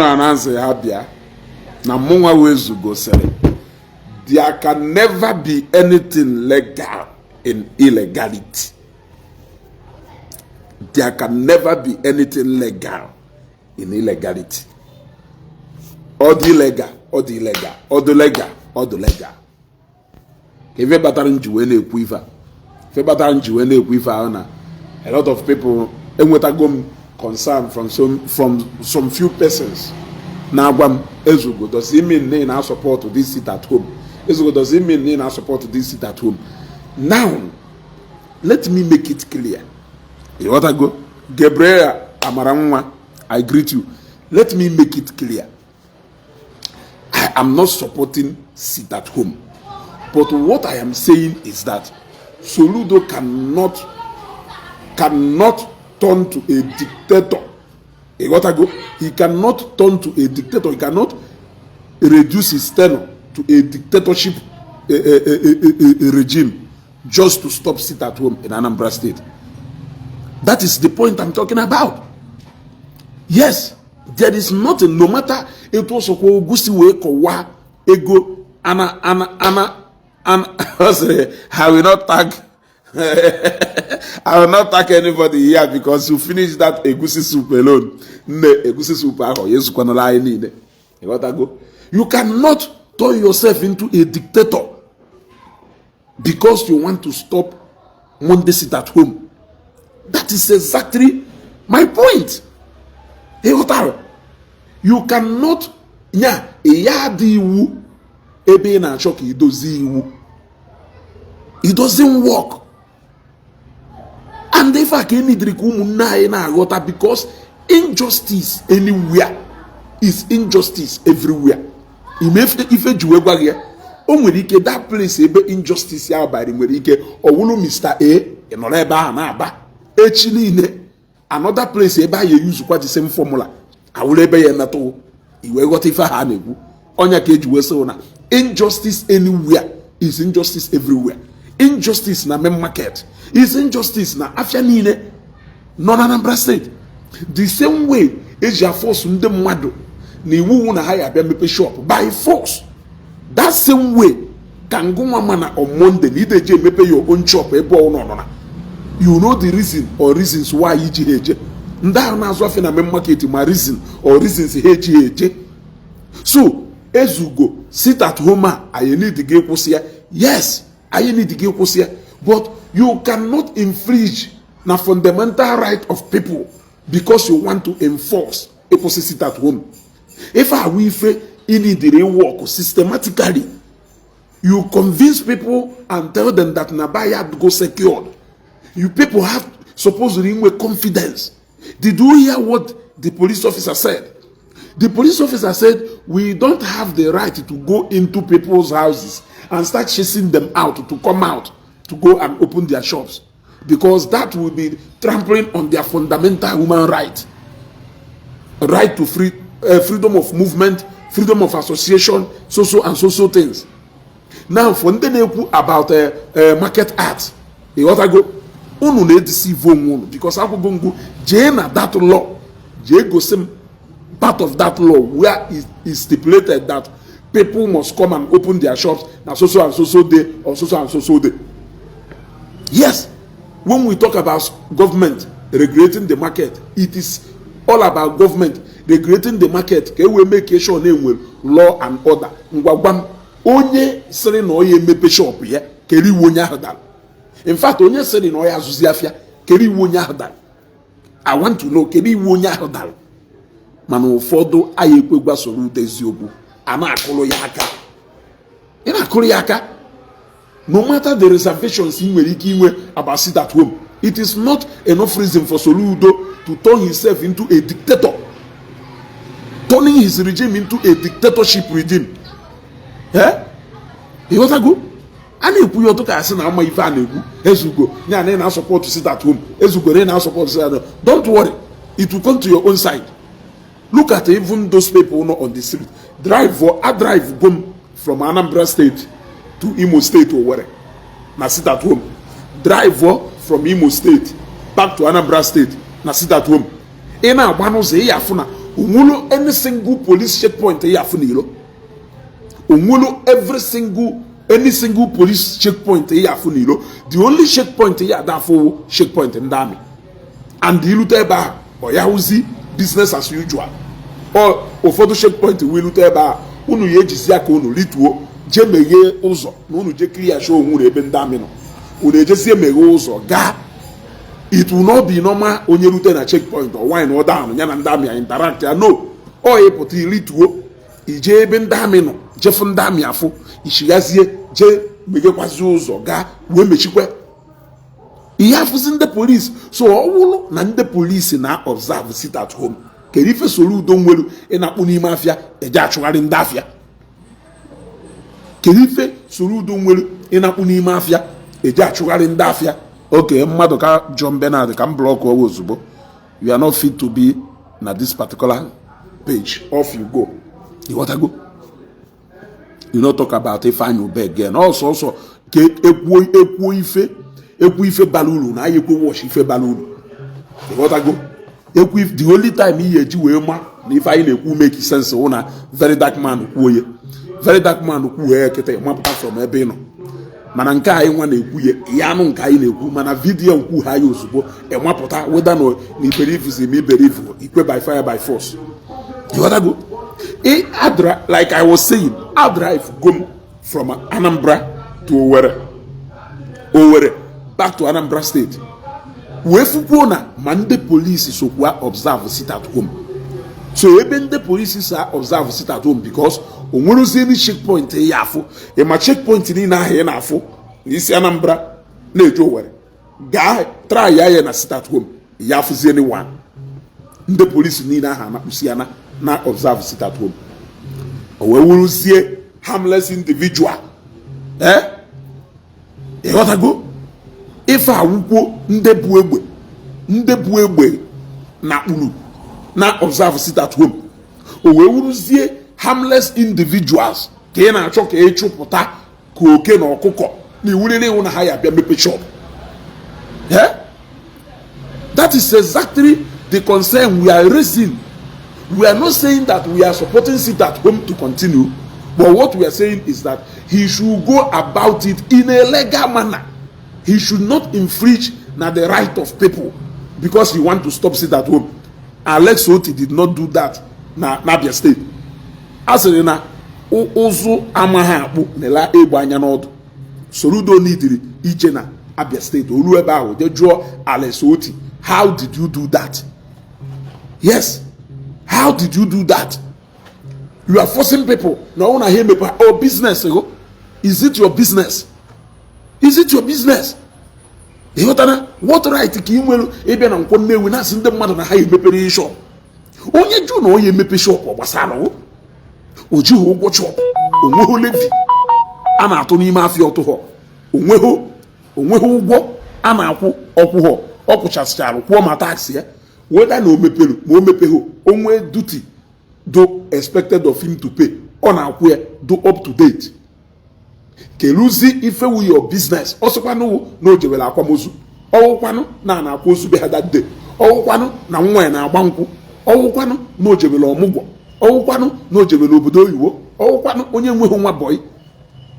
answer habia na munwa wezugo sere. There can never be anything legal in illegality. There can never be anything legal in illegality. Or the illegal, or the illegal, or the legal, or the legal. If you better than you any quiver, if you better than you any quiver, a lot of people and what I go concerned from some few persons. Now, Ezugo does it mean they now support to this sit at home? Ezugo does it mean they now support to this sit at home? Now, let me make it clear. You want to go? Gabriel Amaramwa, I greet you. Let me make it clear. I am not supporting sit at home. But what I am saying is that Soludo cannot turn to a dictator. You got to go? He cannot turn to a dictator. He cannot reduce his tenure to a dictatorship regime just to stop sit at home in Anambra State. That is the point I'm talking about. Yes, there is nothing, no matter it was a gusi way kowa ego ana I will not tag I will not tag anybody here because you finish that egusi soup alone. Egusi soup you cannot turn yourself into a dictator because you want to stop Monday sit at home. That is exactly my point. You cannot it doesn't work. And if I can need because injustice anywhere is injustice everywhere. If you that place injustice by the Mr. A Actually, another place you use quite the same formula. I will be a NATO. You got if I had on your cage injustice anywhere is injustice everywhere. Injustice na main market is injustice na Afianine, non Anambra State. The same way as you force the mado ni wu na hire be shop by force. That same way can go mana on Monday ni dey mepe your own shop no. You know the reason or reasons why EGH. Nda na so na main market my reason or reasons EGH. So as you go sit at home, I need to get here. Yes, I need to get here, but you cannot infringe the fundamental right of people because you want to enforce a person sit at home. If I will in the work systematically, you convince people and tell them that Nabaya go secured. You people have supposedly with confidence. Did you hear what the police officer said? The police officer said, we don't have the right to go into people's houses and start chasing them out to come out to go and open their shops because that will be trampling on their fundamental human right. Right to freedom of movement, freedom of association, so things. Now, for the about market art, you ought to go. Because I will go Jane that law, part of that law where it is stipulated that people must come and open their shops now so and so day or so and so day. Yes, when we talk about government regulating the market, it is all about government regulating the market. Okay, we make sure name will law and order. Onye sere no ye mepe shop ye keri wonya hadal. In fact, onye sere no ya azuziafia keri wonya hadal. I want to know keri wonya hadal. Manu fodo ayekwe gba Soludo eziogu. Ana akolo yaka. Ina akolo yaka. No matter the reservations he will about sit at home, it is not enough reason for Soludo to turn himself into a dictator. Turning his regime into a dictatorship regime. Eh? You want to go? And if you talk as an Ezugo, now support to sit at home. Ezugo now support to sit at home. Don't worry, it will come to your own side. Look at even those people not on the street. Drive home from Anambra State to Imo State or whatever. Now sit at home. Drive from Imo State back to Anambra State. Now sit at home. Ena wano ze yafuna onwulu any single police checkpoint ya afu n'ilo onwulu any single police checkpoint ya afu n'ilo. The only checkpoint ya da afu checkpoint ndami and ilute ebe a o ya uzi business as usual or ụfọdụ checkpoint wilute ebe a unu ya ejizi aka unu lituo je meghee ụzọ na unu je clear show onwere ebe ndami nọ unu ejezie meghee ụzọ gaa. It will not be normal onye rute na checkpoint or wine or down ya na ndami ya interact ya no o ịpụta ilituo ije ebe ndami nọ jefu ndami afụ ishigazie je meghekwazi ụzọ gaa wee mechikwe ihe afụzi ndị polisi. So ọ wụrụ na ndị polisi na observe sit at home kedu ife Soludo nwelu ị na-akpụ n'ime afịa eje achụgharị ndị afịa? Kedu ife Soludo nwelu ị na-akpụ n'ime afịa eje achụgharị ndị afịa? Okay, mmadụ ka John Bernard ka m blọk ọwa ozugbo. You are not fit to be na this particular page. Off you go. You want to go? You not talk about Ifeanyi Ube again. Also ke ekwo ife balulu na ayekwo wash ife balulu. You want to go? The only time he eji wee ma na Ifeanyi na-ekwu make sense una very dark man kwuo ye. Very dark man kwuo ye kete mapụta from ebe ị nọ. Mana nke anyị nwa na-ekwu ya anụ nke anyị na-ekwu mana vidiyo nkwu ha ya ozugbo enwapụta weda na iberivu ime iberivu ikwe by fire by force. You wanna go? Like I was saying, I drive go from Anambra to Owerri back to Anambra State. Wefukwuo na ma ndị polisi sokwa observe sit at home. So ebe ndị polisi sa observe sit at home because onwerozi any checkpoint ya afụ ma checkpoint ni na ahịa na afụ n'isi Anambra na-eje Owerri gaa try ya na sit at home ya afụzi anyone. Ndị polisi niile aha na-akpụsi ya na observe sit at home. O wee wuruzie harmless individual ịghọtago ife awụkwo ndị bụ egbe na kpuru na observe sit at home. O wee wuruzie harmless individuals ka ị na-achọ ka ịchụpụta ka oke na ọkụkọ na iwurere iwu na ha ya bịa mepe shop. That is exactly the concern we are raising. We are not saying that we are supporting sit at home to continue, but what we are saying is that he should go about it in a legal manner. He should not infringe na the right of people because he want to stop sit at home. Alex Oti did not do that na Abia State. Asịrị na ụzụ amaghị akpụ na-ela egbe anya n'ọdụ. Soludo nidiri ije na Abia State olu ebe ahụ je jụọ Alex Oti, how did you do that? Yes, how did you do that? You are forcing people na ọ na ha emepe business ego. Is it your business? Is it your business? Ịghọtana what right ka ị nwere ịbịa na Nkwọ Nnewi na-asị ndị mmadụ na ha emepere shop? Onye jụ na onye emepe shop ọ gbasara o jighị ụgwọ shop onweghị levi a na-atụ n'ime afịa ọtụhọ onweghị ụgwọ a na-akwụ ọkwụhọ ọ kwụchasịchara kwụọ ma taksị ya weda na o mepere ma o mepeghị onwe duty do expected of him to pay ọ na-akwụ ya do up to date. Keluzi ifewu your business ọsịkwanụ na o jewere akwamozu ọwụkwanụ na akwa ozu be ha that day ọwụkwanụ na nwa ya na-agba nkwụ ọwụkwanụ na o jewere ọmụgwọ ọwụkwanụ na o jewere obodo oyibo ọwụkwanụ onye nweghị nwa boy.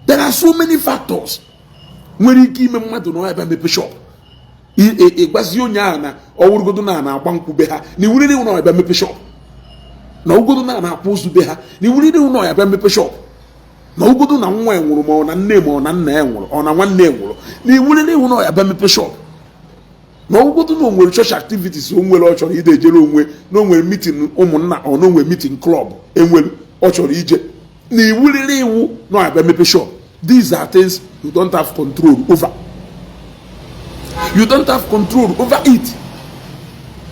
There are so many factors nwere ike ime mmadụ na ebe mepe shop ịgbazi onye ahụ na ọwụrụgodo na agba nkwụ be ha na iwuriri ụlọ ebe mepe shop na ugodo na akwa ozu be ha na iwuriri ụlọ ebe mepe shop na ugodo na nwa nwụrụ ma ọ na nne ma ọ na nna nwụrụ ọ na nwanne nwụrụ na iwuriri ụlọ ebe mepe shop na ugodo na onwere church activities o nwere ọ chọrọ ide ejere onwe na onwere meeting ụmụnna ọ na onwere meeting club enwere ọ chọrọ ije na iwuriri iwu na ebe mepe shop. These are things you don't have control over. You don't have control over it.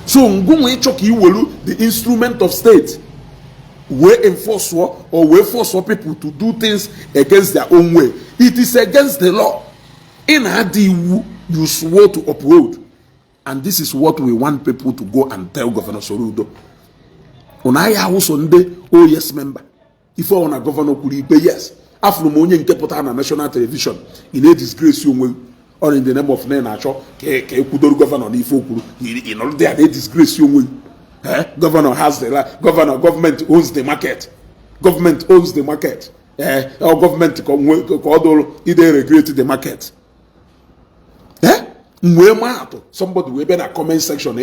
So ngunwe ịchọ ka iwelu the instrument of state wee enforce or wee force people to do things against their own way. It is against the law. In Adiwu, you swore to uphold. And this is what we want people to go and tell Governor Soludo. Onaya also nde yes member. If I want a governor could be yes. After money nke pụta na national television in a disgrace onwe or in the name of na achọ ka ekwudoro governor na ife okwuru in all there they disgrace onwe Governor has the government owns the market. Government owns the market. Or government either regulate the market. Somebody will be in a comment section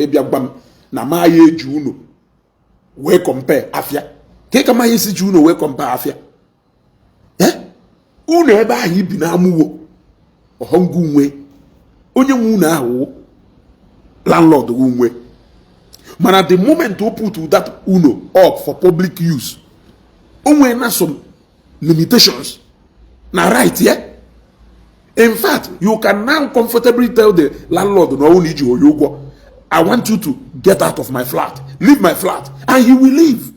na ma ye juno we compare afia. Ke kama yesi juno we compare afia. Uno ebe ayi bi na amuwo. Ohongu nwe. Onye nwu na awo landlord nwe. Man, at the moment to put that uno up for public use, onwe na some limitations. Na right, yeah? In fact, you can now comfortably tell the landlord, no, need you or you go. I want you to get out of my flat. Leave my flat. And he will leave.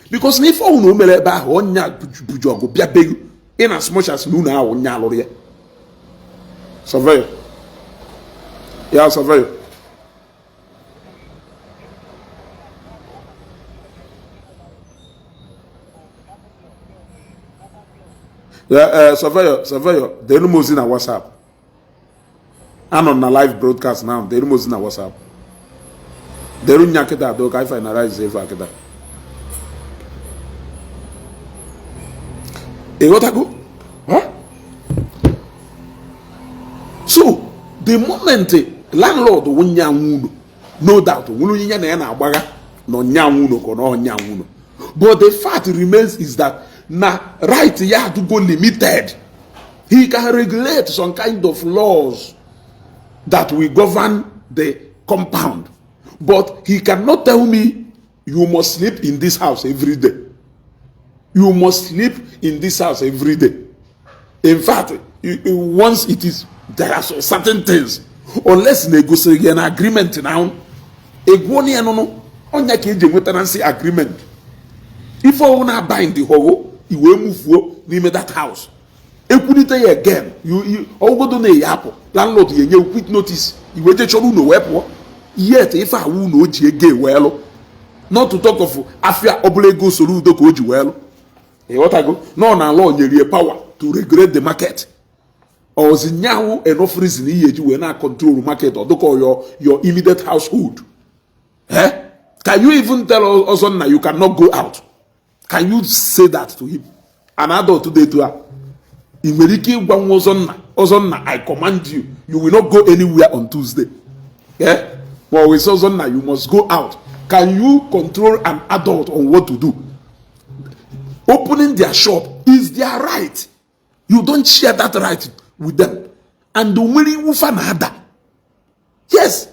Because if uno meleba onya bujogo bia begu in as much as luna onya lorye. Surveyor. Yeah, surveyor. Yeah, surveyor, the animals in a WhatsApp. I'm on a live broadcast now. The animals in a WhatsApp. The room yaketa do kai finalize if aketa. What I go? Huh? So the moment landlord wunya wuno, no doubt wunya na agbaga no nya wuno ko no nya wuno. But the fact remains is that na right ya to go limited. He can regulate some kind of laws that will govern the compound, but he cannot tell me you must sleep in this house every day. You must sleep in this house every day. In fact, once it is, there are certain things, unless negotiate an agreement now, tenancy agreement. If I wanna bind the whole, you will move near that house. Again, you all go to the apple. Landlord, you quick notice. You wait to no weapon. Yet, if I will know gay well, not to talk of Afia Oblego Soludo Koji well. What I go? No, now, law, you power to regulate the market. Or the now enough reason you will not control the market or call your immediate household. Can you even tell us now you cannot go out? Can you say that to him? An adult today to her. I command you. You will not go anywhere on Tuesday. Yeah? Well, with Ozonna, you must go out. Can you control an adult on what to do? Opening their shop is their right. You don't share that right with them. And the willing ufanada. Yes.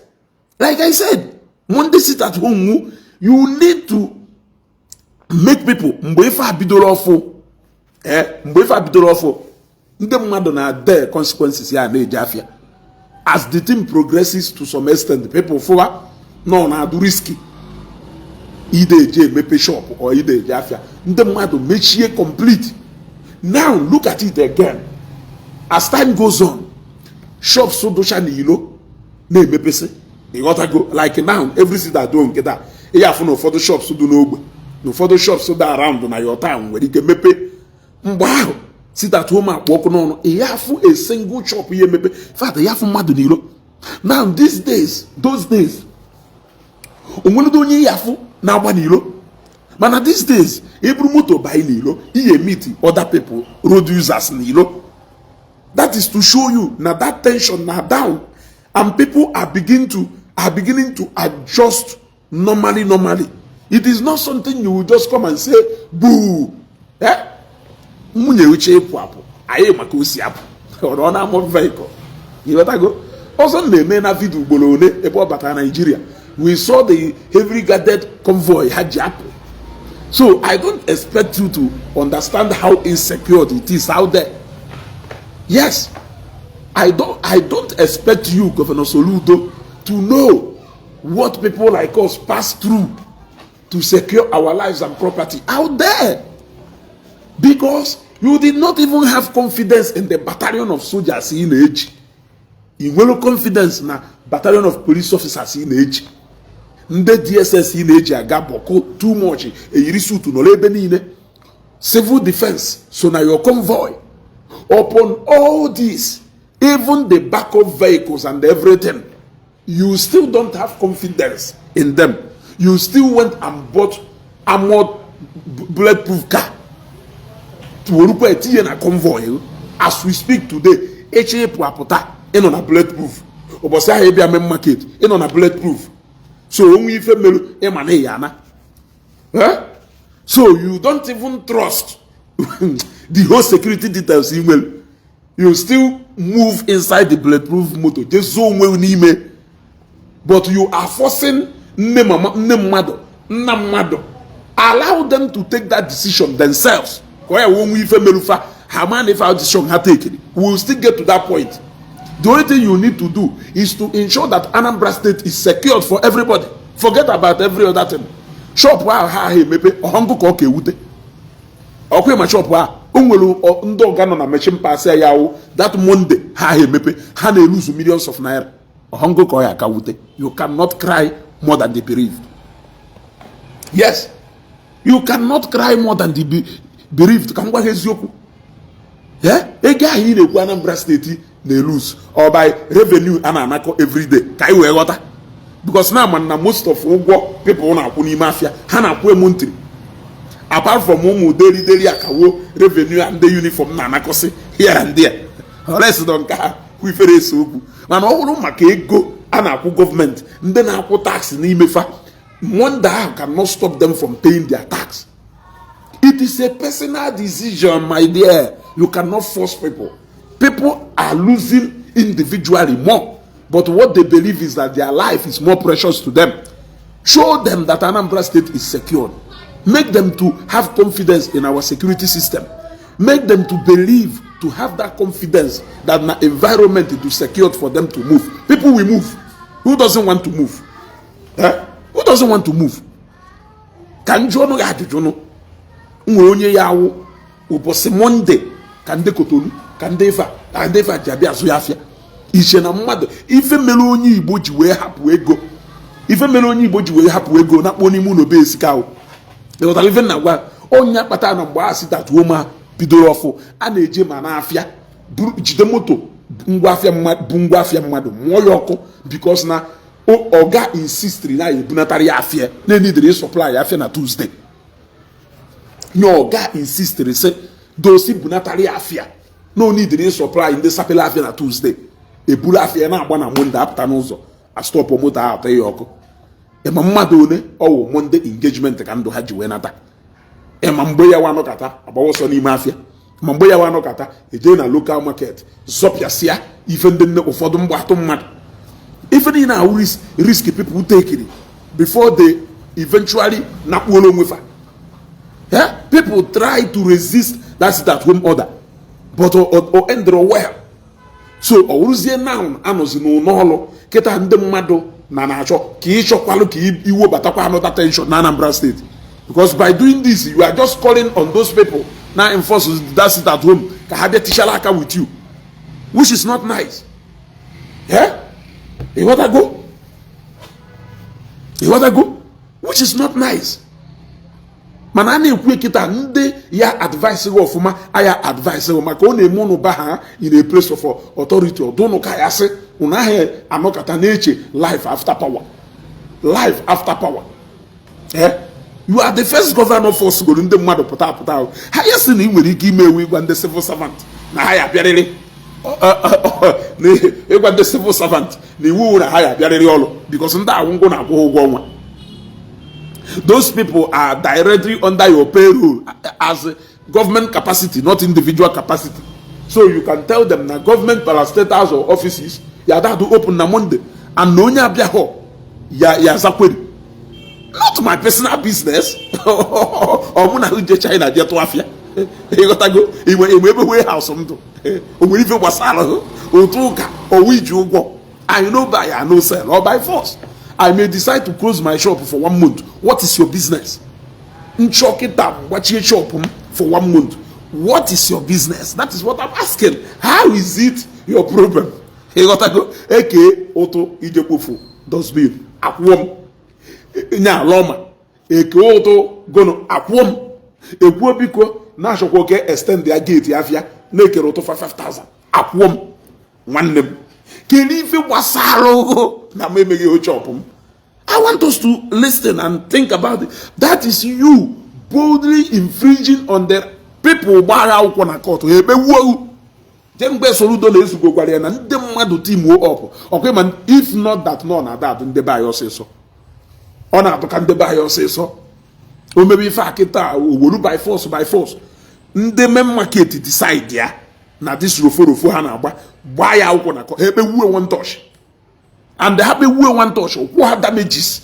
Like I said, Monday sit at home, you need to make people mbefa bidorofo mbefa bidorofo ndị mmadụ na there consequences ya na ejafia. As the thing progresses to some extent, people for no na do risky either eje mepe shop or either ejafia ndị mmadụ mechie complete. Now look at it again. As time goes on, shops so dosha ni ilo na emepese. You gotta go like now every city that do nketa e ya for no photo shops so do no no Photoshop so that around na your town where you can mepe mgbe sit at home akpoko no e yafu a single shop ye mepe fact e yafu madu nilo. Now these days those days onwere do onye yafu na agba nilo mana these days ebru moto buy nilo e meet other people road users nilo. That is to show you now that tension now down and people are beginning to adjust normally. It is not something you will just come and say, boo. Munye uche apu. Aye makusi apu. Or on a vehicle. You let go. Also, the main video bolone about Nigeria. We saw the heavily guarded convoy Hardship. So I don't expect you to understand how insecure it is out there. Yes. I don't expect you, Governor Soludo, to know what people like us pass through to secure our lives and property out there, because you did not even have confidence in the battalion of soldiers in age. You will confidence na battalion of police officers in age. Nde DSS in age agaboko too much. Eyirisutu no lebe niile. Civil defense. So now your convoy. Upon all this, even the backup vehicles and everything, you still don't have confidence in them. you still went and bought armored bulletproof car to orukwa etinye na convoy. As we speak today, echepu apụta ịnọ na bulletproof. Obosi ahụ ebia main market ịnọ na bulletproof. So onwe ife melu ịma na yana. So you don't even trust the whole security details email. You still move inside the bulletproof motor. Just so well n'ime. But you are forcing nne mmadụ. Allow them to take that decision themselves. We will still get to that point. The only thing you need to do is to ensure that Anambra State is secured for everybody. Forget about every other thing. Shop wa ha mepe ohongo ko ke wute. Okwe ma shop wa onwelu ndo ga no na machine pass ya wo that Monday ha mepe ha na lose millions of naira. Ohongo ko ya ka wute. You cannot cry more than the bereaved. Yes. You cannot cry more than the bereaved. Kan gwa eziokwu. Yeah? Ega hi na-ekwu Anambra State na lose or by revenue anako every day. Ka iwe ghọta. Because now man most of ụgwọ people na-akwụ n'ime afịa ha na-akwụ emuntri. Apart from ụmụ daily akawo revenue and the uniform na-anakosi here and there. Rest don ka kwu ifere eso okwu. Mana ọ bụrụ maka ego a na-akwụ gọọmenti ndị na-akwụ tax n'ime fa. Wonder cannot stop them from paying their tax. It is a personal decision, my dear. You cannot force people. People are losing individually more, but what they believe is that their life is more precious to them. Show them that Anambra State is secured. Make them to have confidence in our security system. Make them to believe, to have that confidence that the environment is secured for them to move. People will move. Who doesn't want to move? Who doesn't want to move? Can Jono Yatujono? Unye yawo ubosi Monday can de kotolu can deva jabia zuyafia. Ishe na mmadu ife melu onye Igbo ji wee hapụ ego. Ife melu onye Igbo ji wee hapụ ego na kponi mu no be esika o. E wotali ife na gwa onya kpata na mgba asita tuoma bidoro ọfụ a na-eje ma na afia jide moto ngwa afia mmadu mmụọ ya ọkụ because na oga insist na ebunatari afia na need supply afia na Tuesday. Your guy insisted, say, those bunatari afia. No need to supply in the sapela afia na Tuesday. A bula afia na one Monday afternoon. A stop o motor out yoko. E mamma done or Monday engagement can do haji wenata. E mamboya wanokata about Sonny Mafia. Mamboya wanokata, a day na local market. Zopia sia, even the for them bottom mat. Even in our risky people take it before they eventually not will with her. Yeah? People try to resist that home order, but or end well. So oruzie now anozi no nolo keta ndị mmadụ na na-achọ ka ịchọkwalụ ka iwo batakwa another tension na Anambra State, because by doing this you are just calling on those people now enforce that sit at home ka ha bịa tishala aka with you, which is not nice. Yeah? You want to go? Which is not nice. Mana na-ekwu kita ndị ya advice go ofuma aya advice go maka ọ na-eme unu ba ha in a place of authority odunu ka ya sị unu ahụ anọkata na-eche life after power. You are the first governor force go ndị mmadụ pụta ha ya sị na ị nwere ike ime ewu ịgwa ndị civil servant na ha ya bịarịrị ịgwa ndị civil servant na iwu na ha ya bịarịrị ọrụ because ndị ahụ ngụ na-akwụ ụgwọ ọnwa. Those people are directly under your payroll as government capacity, not individual capacity. So you can tell them that government parastatals or offices, you have to open on Monday. And no nya bia ho, ya zakweri. Not my personal business. Or muna uje China je to afia. You got to go. Iwe warehouse mdo. O we even wasala. O tuka. O we jugo. I know buy, I know sell, or by force. I may decide to close my shop for 1 month. What is your business? Nchoke tam, watch your shop for 1 month. What is your business? That is what I'm asking. How is it your problem? You got to go. Eke auto ijepofu dustbin akwom. Nya loma. Eke auto gono akwom. Ekwo biko na shoko ke extend their gate afia. Na eke auto for 5,000. Akwom. Nwannem. Kenife wasaro na memege o chop. I want us to listen and think about it. That is you boldly infringing on the people gbara akwụkwọ na court ebe wuo jemgbe Soludo na-ezugo gwara ya na ndị mmadụ team up okwe man if not that no na that ndị ba ya ọsịsọ ọ na-atụka ndị ba ya ọsịsọ o mebe ife akịta owolu by force ndị main market decide ya na this rofo ha na-agba gbaa ya akwụkwọ na court ebe wuo one touch and they have a one touch what damages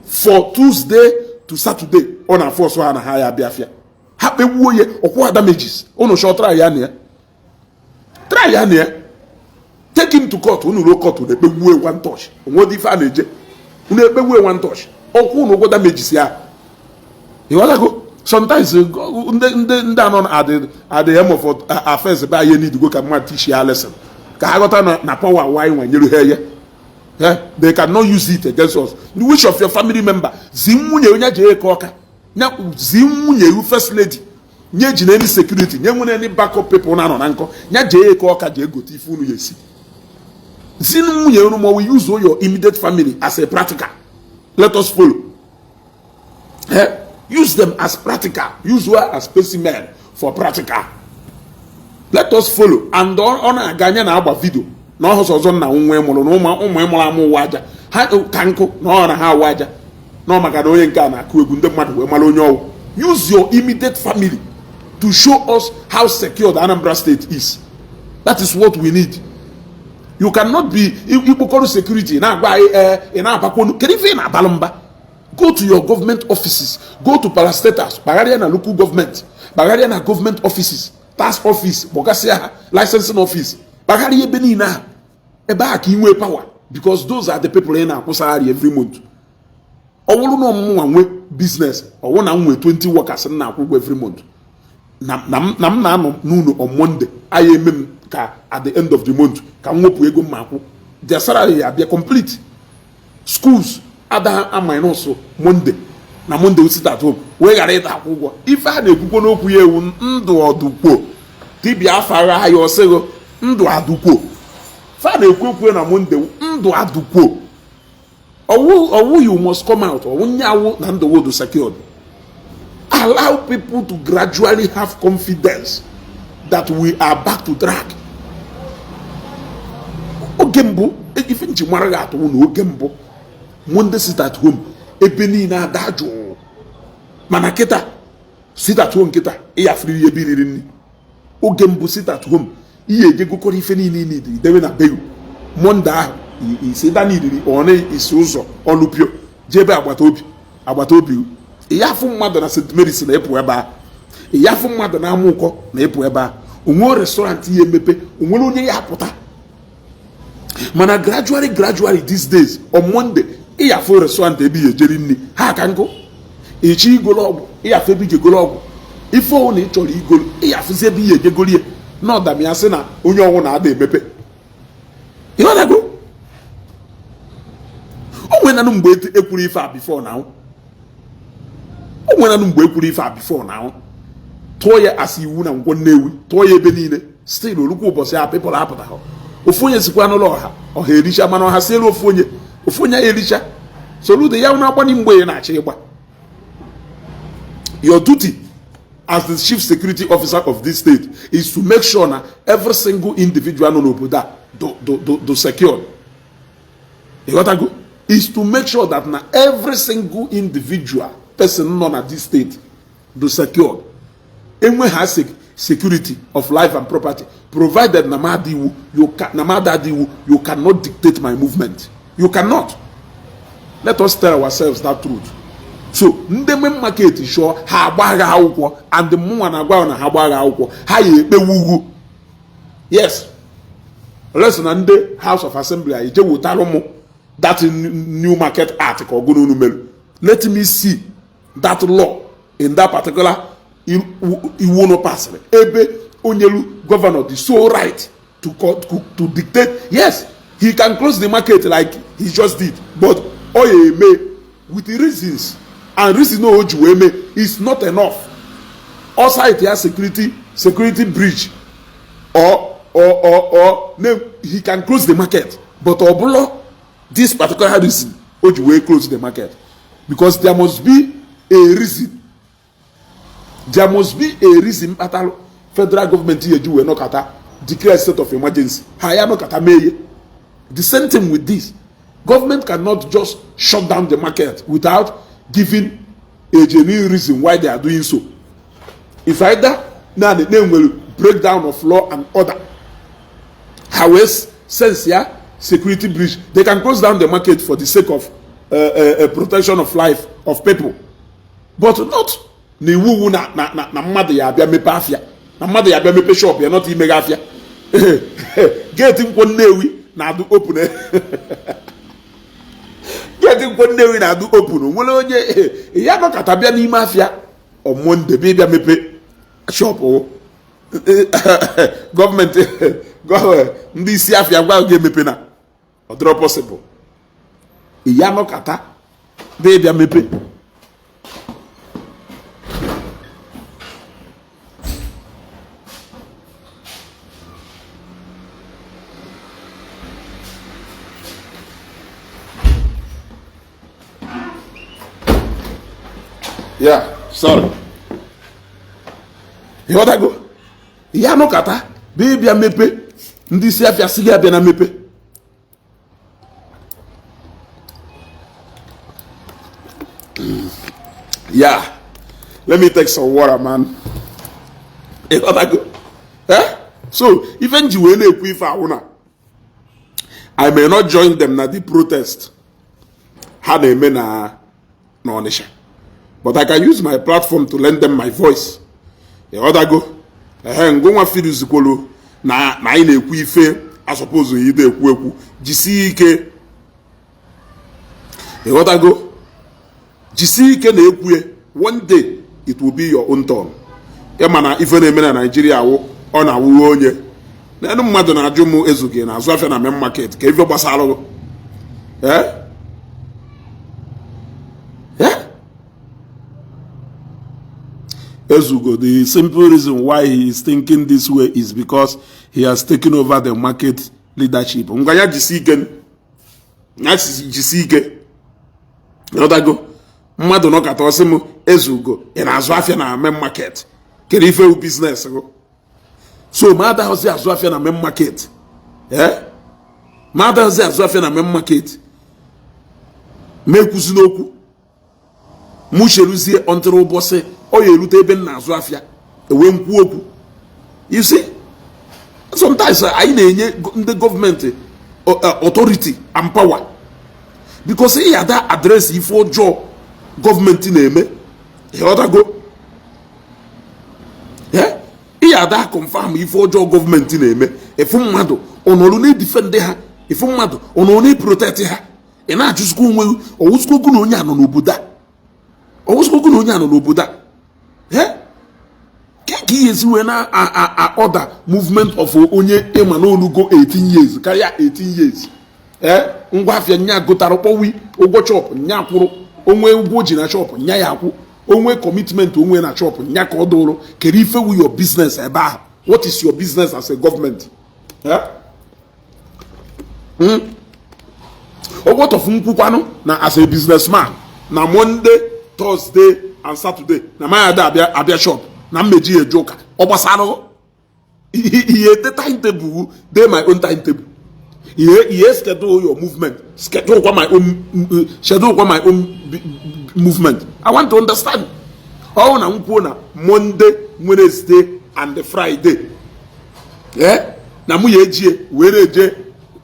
for Tuesday to Saturday on a force one higher biafia happy woye or what damages on a short try take him to court when you look court to the one touch what if I need one touch or who what damages ya you want to go sometimes down at the end of affairs by you need to go come teach you a lesson I got na power why when you hear. Yeah, they cannot use it against us. Which of your family member? Zimunye unya jeye koka. Nya zimunye u first lady. Nye jine any security. Nye mune any backup people na no nanko. Nya jeye koka jeye go tifu unu yesi. Zimunye unu mo we use all your immediate family as a practical. Let us follow. Use them as practical. Use her as specimen for practical. Let us follow. And on a Ganya na aba video. Na ọhụsọ ọzọ na nwa emụrụ na ụmụ emụrụ amụ waja ha ka nkụ na ọ na ha waja na maka na onye nke a na-akụ egwu ndị mmadụ wee mara onye ọwụ. Use your immediate family to show us how secure the Anambra State is. That is what we need. You cannot be ikpokọrọ security na-agba na-abakwonu kedu ife na-abalụ mba. Go to your government offices, go to parastatals, bagharịa na local government, bagharịa na government offices, tax office, bogasịa licensing office. Bagari ebe niile a ebe a ka inwe power because those are the people in na-akwụsagharị every month. Ọwụrụ na ọmụnwa nwe business ọwụ na nwe 20 workers na-akwụgwọ every month na m na-anọ n'ụlọ on Monday anyị eme m ka at the end of the month ka m wepụ ego m akwụ their salary ya bịa complete. Schools ada minus Monday na Monday we sit at home wee ghara ịta akwụ ụgwọ ife a na-ekwukwo n'okwu ya ewu ndụ ọdụkwo dibịa afara ha ya ọsịgo ndụ adụkwo fa na-ekwu na Monday ndụ adụkwo owu you must come out owu nyawo na ndụ wodo secured. Allow people to gradually have confidence that we are back to track. Oge mbụ ife nji mara ga atụ na oge mbụ Monday sit at home ebe niile ada jụụ mana kịta sit at home kịta ịya free ihe biriri nri. Oge mbụ sit at home ihe ejegokọrọ ife niile n'idiri dewe na beyu Monday ahụ isi da n'idiri ọna isi ụzọ ọlụpio jebe agbata obi ịyafụ mmadụ na St. Mary's na ịpụ ebe a ịyafụ mmadụ na Amụkọ na ịpụ ebe a onwe restaurant ihe emepe onwere onye ya apụta mana gradually these days on Monday ịyafụ restaurant ebe ihe ejeri nri ha ka nkụ ichi igolo ọgwụ ịyafụ ebe ije golo ọgwụ ife ọwụ na ị chọrọ igolo ịyafụzi ebe ihe ejegolo ya n'ọdam ya sị na onye ọnwụ na-ada emepe ịghọtago o nwenanụ mgbe ekwuru ife a before now tụọ ya asị iwu na ngwọ Nnewi tụọ ya ebe niile still olukwu ụbọchị a people apụta ha ofu onye sikwa n'ụlọ ọha ericha mana ọha sielu ofu onye ericha Soludo ya na-agbani mgbe ya na-achọ ịgba. Your duty as the chief security officer of this state is to make sure that every single individual no obodo do secure. You got to go? Is to make sure that now every single individual person known at this state do secure. Anyone has security of life and property, provided you cannot dictate my movement. You cannot. Let us tell ourselves that truth. So ndeme market sure ha agbaga akwụkwọ and the mụnwa na-agwa na ha agbaga akwụkwọ ha ya ekpewu ugwu. Yes, listen na ndị House of Assembly a ije wotara mụ that new market act ka ọgụnụ numelu. Let me see that law in that particular iwu no pass ebe onyelu governor the sole right to dictate. Yes, he can close the market like he just did, but oye may with the reasons and reason no ojueme is not enough. Also it has security breach or he can close the market, but obulo this particular reason you will close the market, because there must be a reason. There must be a reason. Federal government here do no kata declare state of emergency. Haya no kata meye. The same thing with this. Government cannot just shut down the market without giving a genuine reason why they are doing so. If either now the name will break down of law and order. However, sense security breach, they can close down the market for the sake of protection of life of people, but not na iwu na mmadụ ya abịa mepe afịa, na mmadụ ya abịa mepe shop ya not imega afịa. Gate nkwọ Nnewi na-adụ open. Gate nkwọ Nnewi na-adụ open. Nwere onye ya nọkọta bịa n'ime afịa on Monday bịa mepe shop o. Gọọmenti ndị isi afịa gwa oge mepe na ọ dịrọ possible. Ya nọkọta bịa mepe. Yeah, sorry. You want to go? Ya no kata, baby mepe, ndi si afia sigi abia na mepe. Yeah, let me take some water, man. You want to go? Eh? So, even you will ekwu ife awuna. I may not join them na the protest. Ha na-eme na Onitsha. But I can use my platform to lend them my voice. The other go, go nwa fidus kwolo na anyị na-ekwu ife I suppose you dey ekwu jisi ike. The other go, jisi ike na ekwu one day it will be your own turn. Ya mana ife na-eme na Nigeria ọ na-awụ onye. Na enu mmadụ na-ajụ m ezughị na azụ afịa na main market ka ife gbasara Ezugo, the simple reason why he is thinking this way is because he has taken over the market leadership. Ngaya jisike. Yodago. Mmadu no kata osimu Ezugo in azwafia na main market. Keri ife u business go. So mada hozi azwafia na main market. Mada hozi azwafia na main market. Mekuzi n'okwu. Musheruzie until ubose oye elute ebe na azụ afịa ewe nkwu okwu. You see, sometimes anyị na-enye ndị gọọmenti authority and power because he had that address ife ọjọọ gọọmenti na-eme ịghọtago. He had that confirm ife ọjọọ gọọmenti na-eme efu mmadụ ọnọrụ na-edefend ha, efu mmadụ ọnọrụ na-protect ha. Ị na-ajụzikwa onwe ọwụzikwa na onye anọ n'obodo a ọwụzikwa na onye anọ n'obodo a Kiki is when I order movement of onye Emmanuel go 18 years, carry 18 years. Ngwa afia nya gotaro powi, ogo chop, nya kwuru, onwe ugbo ji na chop, nya ya kwu, onwe commitment onwe na chop, nya ka odoro, keri ife with your business ebe ahụ. What is your business as a government? What of nkwukwanu na as a businessman na Monday, Thursday and Saturday na my abia shop na mmeji ejoka ogbasaro iye the timetable dey my own timetable iye schedule your movement schedule my own movement. I want to understand how na nkwo na Monday, Wednesday and the Friday na mu ye ejie were eje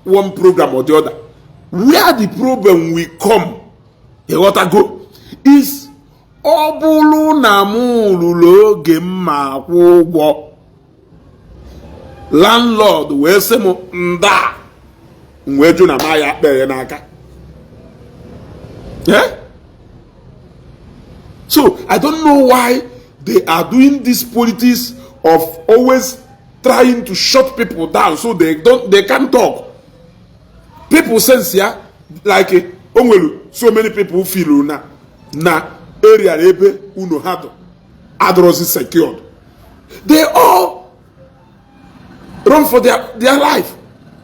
one program or the other. Where the problem will come go is ọ bụrụ na mụ lụrụ oge mma akwụ ụgwọ landlord wee sị m nda wee jụ na ma ya kpere n'aka. So I don't know why they are doing this politics of always trying to shut people down so they can't talk. People sense like so many people feel na area ebe uno had adrosi secured. They all run for their life.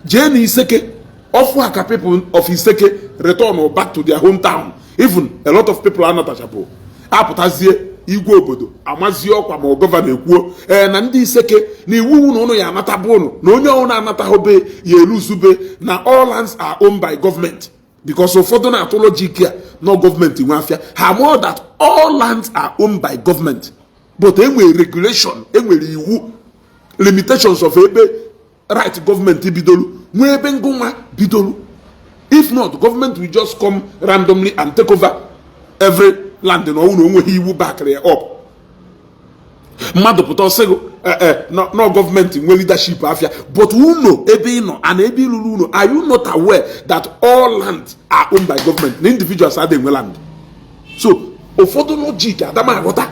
Jenny Iseke, offer people of Iseke return back to their hometown. Even a lot of people are not touchable. Apụtazie igwe obodo amazie ọkwa ma gọvanọ ekwuo na ndị iseke na iwu na ụnụ ya anataba ụnụ na onye ọnwụ na-anatahobe ya eluzube na all lands are owned by government, because ụfọdụ na-atụ logic ya no government nwe afịa ha more that all lands are owned by government, but enwere regulation, enwere iwu limitations of ebe right government bidolu nwee ebe ngụnwa bidolu. If not, government will just come randomly and take over every land na ọnwụ na onweghị iwu backere up. Mmadụ pụta ọsịgụ no government nwe leadership afia, but uno ebe ị nọ and ebe ilulu uno, are you not aware that all lands are owned by government na individuals are nwe land? So ụfọdụ logic adama aghọta.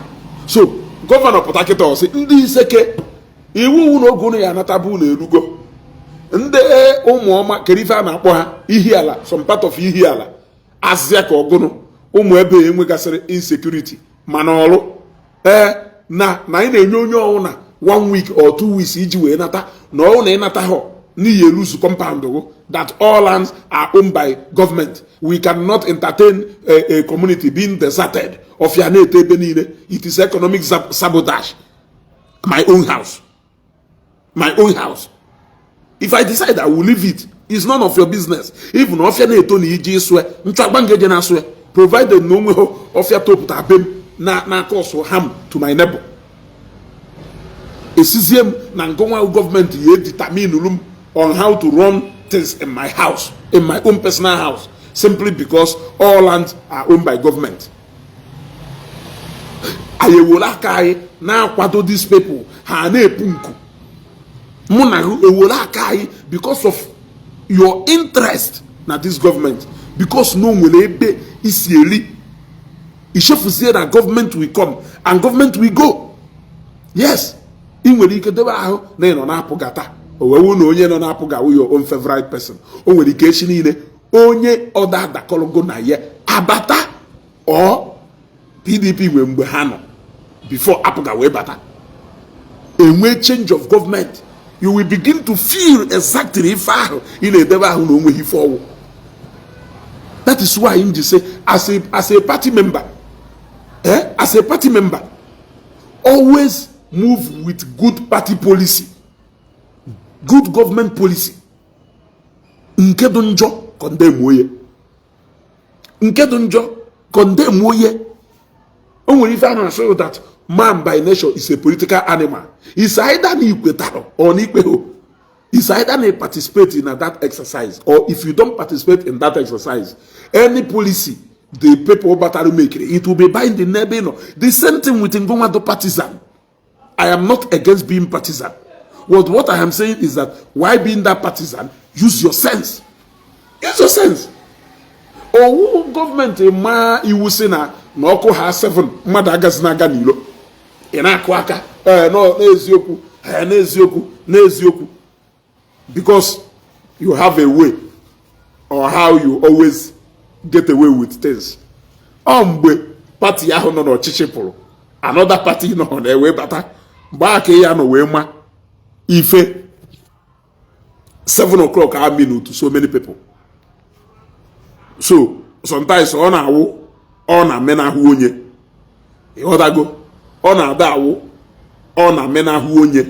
So gọvanọ pụta kịta ọsị ndị iseke iwu na oge unu ya anatabu ụlọ erugo, ndị ụmụọma kere ife a na-akpọ ha ihi ala, some part of ihi ala azịa ka ọgụnụ ụmụ ebe enwegasịrị insecurity mana ọrụ na anyị na-enye onye ọnwụ na 1 week or 2 weeks iji wee nata na ọnwụ na ịnata ha n'ihi eluzu compound that all lands are owned by government. We cannot entertain a community being deserted of ya na-eto ebe niile. It is economic sabotage. My own house. If I decide I will leave it, it's none of your business. Even if you need to iji swe, nchagbangeje na swe, provided no way of your top tabem na cause harm to my neighbor. Esiziem na ngoma government ye determine on how to run things in my house, in my own personal house, simply because all lands are owned by government. Ayewola kai na kwado these people ha na epunku. Because of your interest na this government, because no nwere ebe isieli ishefu say that government will come and government will go. Yes, ị nwere ike debe ahụ na ịnọ na-apụgata owewu na onye nọ na-apụgawu your own favorite person. O nwere ike echi niile onye ọda adakọrọgo na ya abata or PDP nwe mgbe ha nọ before apụga wee bata enwe change of government. You will begin to feel exactly if in a devil forward. That is why him just say, as a party member, always move with good party policy, good government policy. Nkedunjo condemn woye. Nkedunjo condemn woye. Only if I show that man by nature is a political animal. It's either or it's either you participate in that exercise, or if you don't participate in that exercise, any policy the people battle make it will be binding. The same thing with Ngomado partisan. I am not against being partisan. What I am saying is that why being that partisan? Use your sense. Use your sense. Or government ma iwu say na oko ha 7 mmadụ agazi na-aga n'ilo ị na-akụ aka no n'eziokwu because you have a way or how you always get away with things. Mgbe party ahụ nọ n'ọchịchị pụrụ another party nọ na-ewe bata mgbe aka ya nọ wee ma ife 7 o'clock a minute to so many people. So sometimes ọ na-awụ ọ na-amenahụ onye ịghọtago ọ na-ada awụ ọ na-amenahụ onye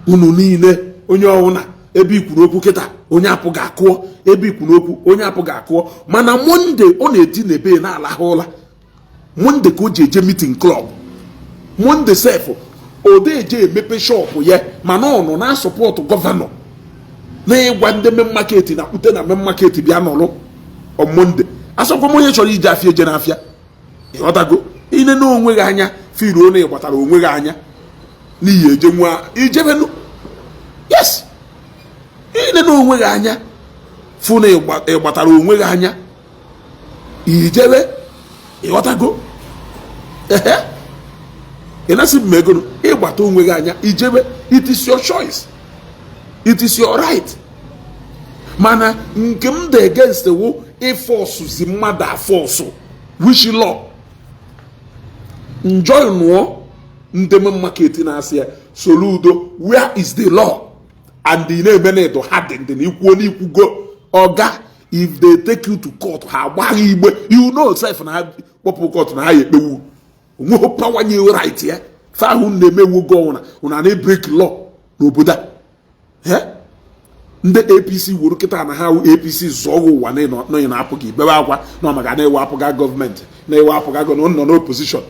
unu niile onye ọwụna ebe ikwuru okwu kịta onye apụghị akụọ ebe ikwuru okwu onye apụghị akụọ mana Monde ọ na-eti n'ebe na-alahụ ụla Monde ka o ji eje meeting club Monde sef odeje emepe shop ya mana ọ nọ na support gọvanọ na ịgwa ndị main market na kpute na main market bịa nọrọ on Monday asọkwa m onye chọrọ ije afịa eje n'afịa ịghọtago ine na onwe gị anya firuo na ịgbatara onwe gị anya n'ihi eje nwa ijebenu. Yes, ine na onwe gị anya fụ na ịgbatara onwe gị anya ijebe ịghọtago ịnasị m ego ịgbata onwe gị anya ijebe. It is your choice, it is your right. Mana nke m dị against wo ịfọsụ si mmadụ afọsụ which law enjoy no ndị market na-asị ya Soludo, where is the law? and the name to harden the equally go oga if they take you to court you know self na popo court na ekpewu no power you right here fa hu na emewu go una na break law n'obodo ndị APC wuru kịta na ha APC zọọ ụwa nọ na apụghị bebe akwa na maka na-ewe apụga gọọmenti na-ewe apụga gọọmenti nọ n'opposition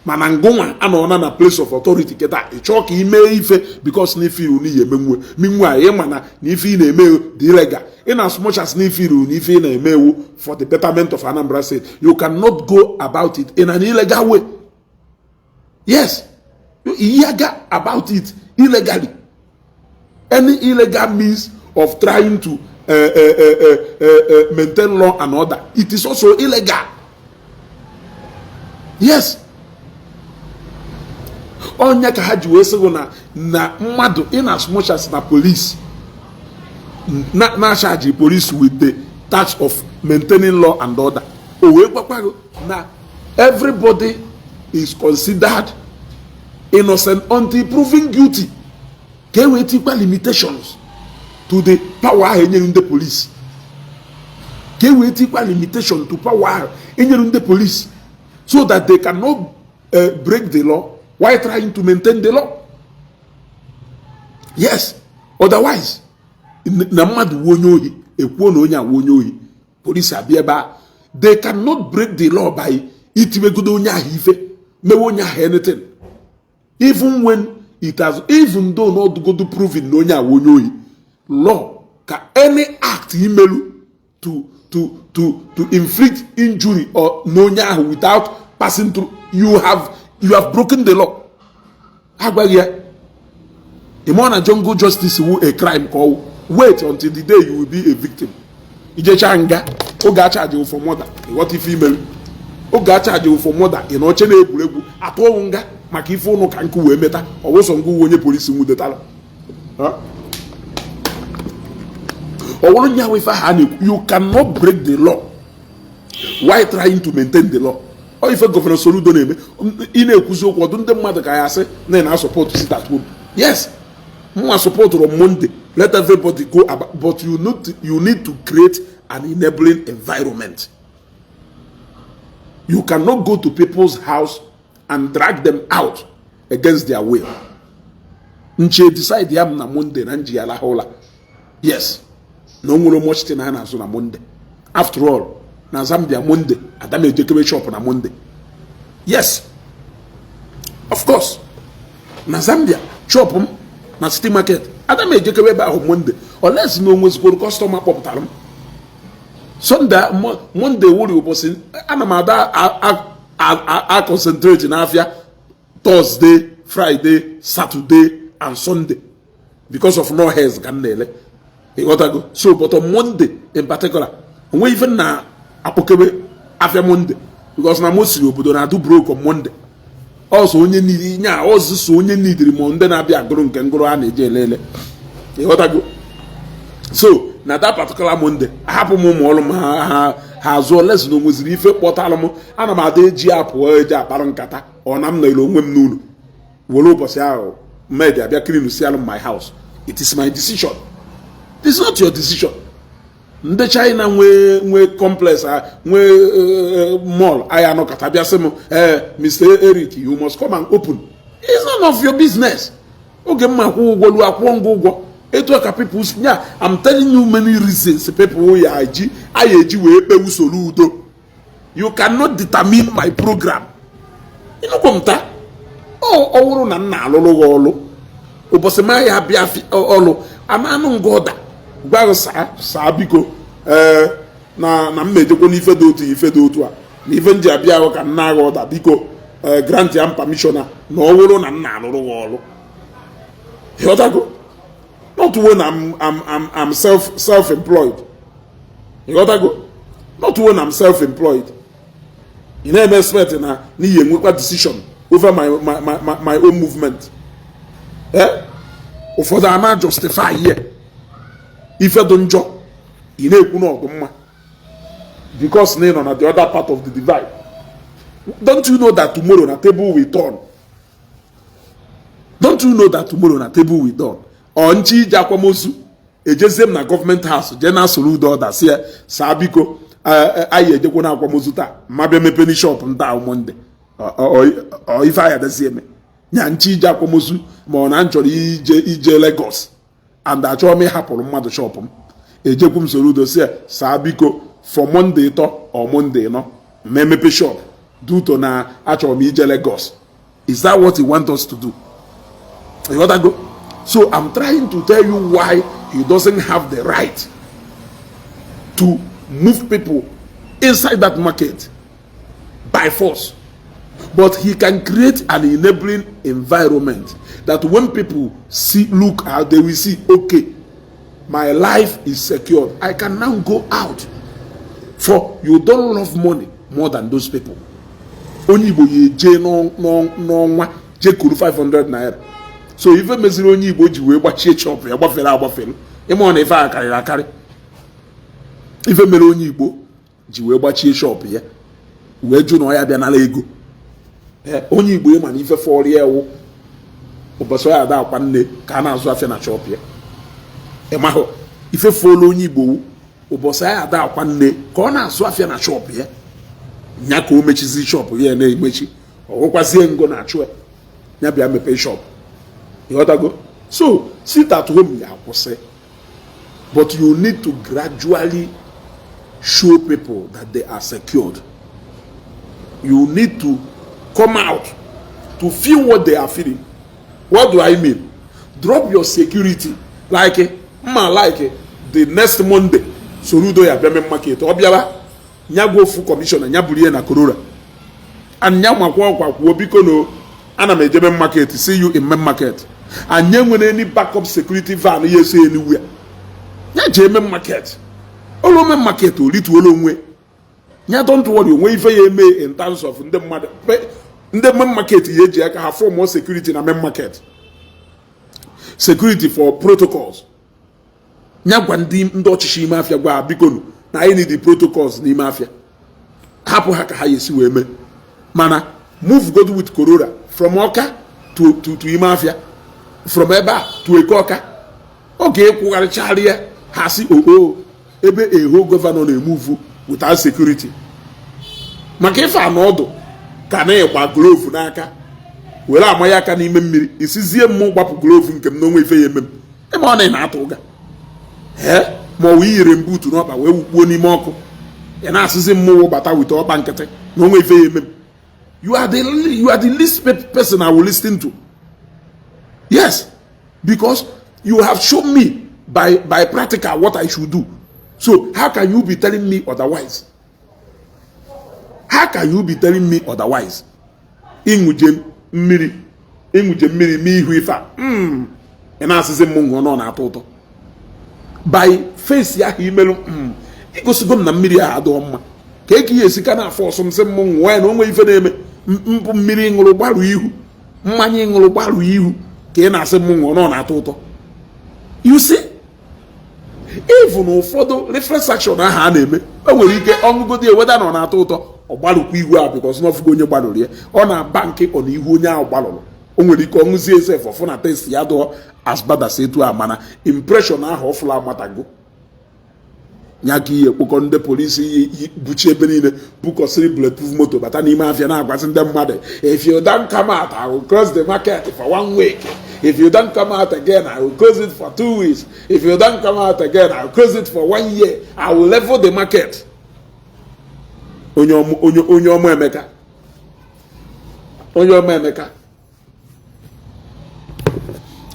mana ngụnwa anọ na place of authority kịta ịchọọ ka ime ife because na ife iru n'ihi emenwe minwe anyị mana na ife ị na-eme dị illegal in as much as na ife iru na ife ị na-emewu for the betterment of Anambra State you cannot go about it in an illegal way. Yes, you go about it illegally. Any illegal means of trying to maintain law and order, it is also illegal. Yes. Onya ka ha ji wee sị na mmadụ in as much as na police na charge police with the task of maintaining law and order. O wee gwakwa na everybody is considered innocent until proven guilty. Can we take limitations to the power in the police? Can we take limitation to power in the police so that they cannot break the law while trying to maintain the law? Yes. Otherwise, police they cannot break the law by anything. Even when it has, even though not go to prove in law, can any act to inflict injury or nonya without passing through, you have broken the law. Imona jungle justice will a crime call. Wait until the day you will be a victim. Ijechanga, Oga charge you for murder. What if female? Oga charge you for murder. In Ochene Bulegu, Atwonga, Makifo no Kanku Wemeta, or was on go when your police with the talent. Or you cannot break the law while trying to maintain the law. Or if a governor Soludo name in a Kuzo, what don't the mother I say, then I support to sit at home. Yes, more support on Monday. Let everybody go about, but you need to create an enabling environment. You cannot go to people's house and drag them out against their will. Nche decide yam na Monday na nji ala hola. Yes. No more much thing na na Monday. After all, na Zambia Monday, Adame Jekebe shop na Monday. Yes. Of course. Na Zambia shop na city market. Adame Jekebe ba Monday. Unless no one's go customer pop tarum. Sunday Monday worry obosin anamada I concentrate in Afia Thursday, Friday, Saturday and Sunday because of no hairs ganele. So but on Monday in particular, we even na apokebe Afia Monday because na most obodo na do broke on Monday. Also onye need nya also so onye need Monday na bia agoro nke ngoro a na eje lele. So na that particular Monday, happen more has all less no was if potalamo and I'm a day apple nkata or nam no nunu. Woloposia media be clean to my house. It is my decision. This is not your decision. The China we complex we mall I am not katabia Mr. Eric, you must come and open. It's none of your business. Okay, man, who go. People, yeah, I'm telling you many reasons. People who are IG we Soludo. You cannot determine my program. You know come ta? Oh, na lolo. Obosema ya bia olo. Amanu ngoda. Gwa sa biko na mmejeko ni ife do otu a. Ni ife nji abia o kan na ngoda biko grant am permission na oworo na lolo. Yotago. Not when I'm self-employed. You got to go. Not when I'm self-employed. You never expect na ni make decision over my own movement. Or for that am justify here. If I don't job, you know because on the other part of the divide. Don't you know that tomorrow na table will turn? Don't you know that tomorrow na table will turn? ọ nchi ije akwamozu ejezie m na gọọmenti haus jee na Soludo ọda si ya saa biko anyị ejekwa na akwamozu taa mabịa mepeni shop nta Monde ọ ife anya dezie eme nya nchi ije akwamozu ma ọ na nchọrọ ije Lagos and achọrọ m ịhapụrụ mmadụ shop m ejekwu m Soludo si ya saa biko for Monday ịtọ ọ Monday nọ ma emepe shop duto na achọrọ m ije Lagos. Is that what he wants us to do? You gotta go. So I'm trying to tell you why he doesn't have the right to move people inside that market by force. But he can create an enabling environment that when people look out, they will see, okay, my life is secured. I can now go out. For you don't love money more than those people. Only Igbo ye je no je kuru 500 naira. So even meziri onye Igbo ji wee gbachie chop ya gbafere ịma na ife akarị ife mere onye Igbo ji wee gbachie shop ya wee jụ na ya bịa nala ego onye Igbo ịma na ife fọrọ ya ewu ụbọchị ya ada akwa nne ka a na-azụ afịa na shop ya ịmahụ ife fọrọ onye Igbo ụbọchị ya ada akwa nne ka ọ na-azụ afịa na shop ya nya ka o mechizi shop ya na-emechi ọgwụkwazie ngo na-achụ ya bịa mepe shop. You gotta go. So sit at home, but you need to gradually show people that they are secured. You need to come out to feel what they are feeling. What do I mean? Drop your security like the next Monday. Soludo ya beme market. Obiaba nyago full commissioner nyabulie na korora. And nyama kwa biko no ana me jebe market. See you in main market. And then when any backup security van you say anywhere. Nya German market. All main market will lead to a long way. Nya don't worry, when you may in terms of the main market ye can have 4 more security in a main market. Security for protocols. Nya gwandi ndochishi mafia gwa bikonu. Na I need the protocols ni mafia. Hapo haka hayesi weme. Mana move God with Corona from Oka to Imafia. From Eba to Ekoka. Okay, kwugara charia hasi ebe eho governor na move without security. Maka ife anodo ka na ekwa glove n'aka. Were amaya aka n'ime mmiri, isizie mmụ gbapụ glove nke m n'onwe ife ya emem. Ema ọ na-atụ ụga. Ma o yire mbutu n'ọkpa wee wukpuo n'ime ọkụ. Ya na-asịzi mmụ bata wit ọkpa nkịtị n'onwe ife ya emem. You are the least person I will listen to. Yes, because you have shown me by practical what I should do. So how can you be telling me otherwise? How can you be telling me otherwise? Inguje mmiri n'ihu ife a. Na-asịzi mmụ nọ na-atọ ụtọ. By face ya imelu igosigo m na mmiri a adọ mma. Ka eke ya esika na afọ ọsọ m sị mmụ nwee na onwe ife na-eme mpụ mmiri ṅụrụ gbarụ ihu mmanya ṅụrụ gbarụ ihu. You see, even ụfọdụ reflex action aha na-eme o nwere ike ọṅụgodi eweda na ọ na-atọ ụtọ ọ gbalụkwa ihu a because n'ọfụgo onye gbalụrụ ya ọ na-aba nke ọ na ihu onye ahụ gbalụrụ o nwere ike ọṅụzie esef ọfụ na test ya dụọ as bad as etu a mana impression ahụ ọfụla amatago nya ka ihe kpụkọ ndị polisi buchi ebe niile bukọsịrị bulletproof moto bata n'ime afịa na-agwazi ndị mmadụ if you don't come out I will close the market for 1 week. If you don't come out again, I will close it for 2 weeks. If you don't come out again, I will close it for 1 year. I will level the market. Onye ọmụ Emeka.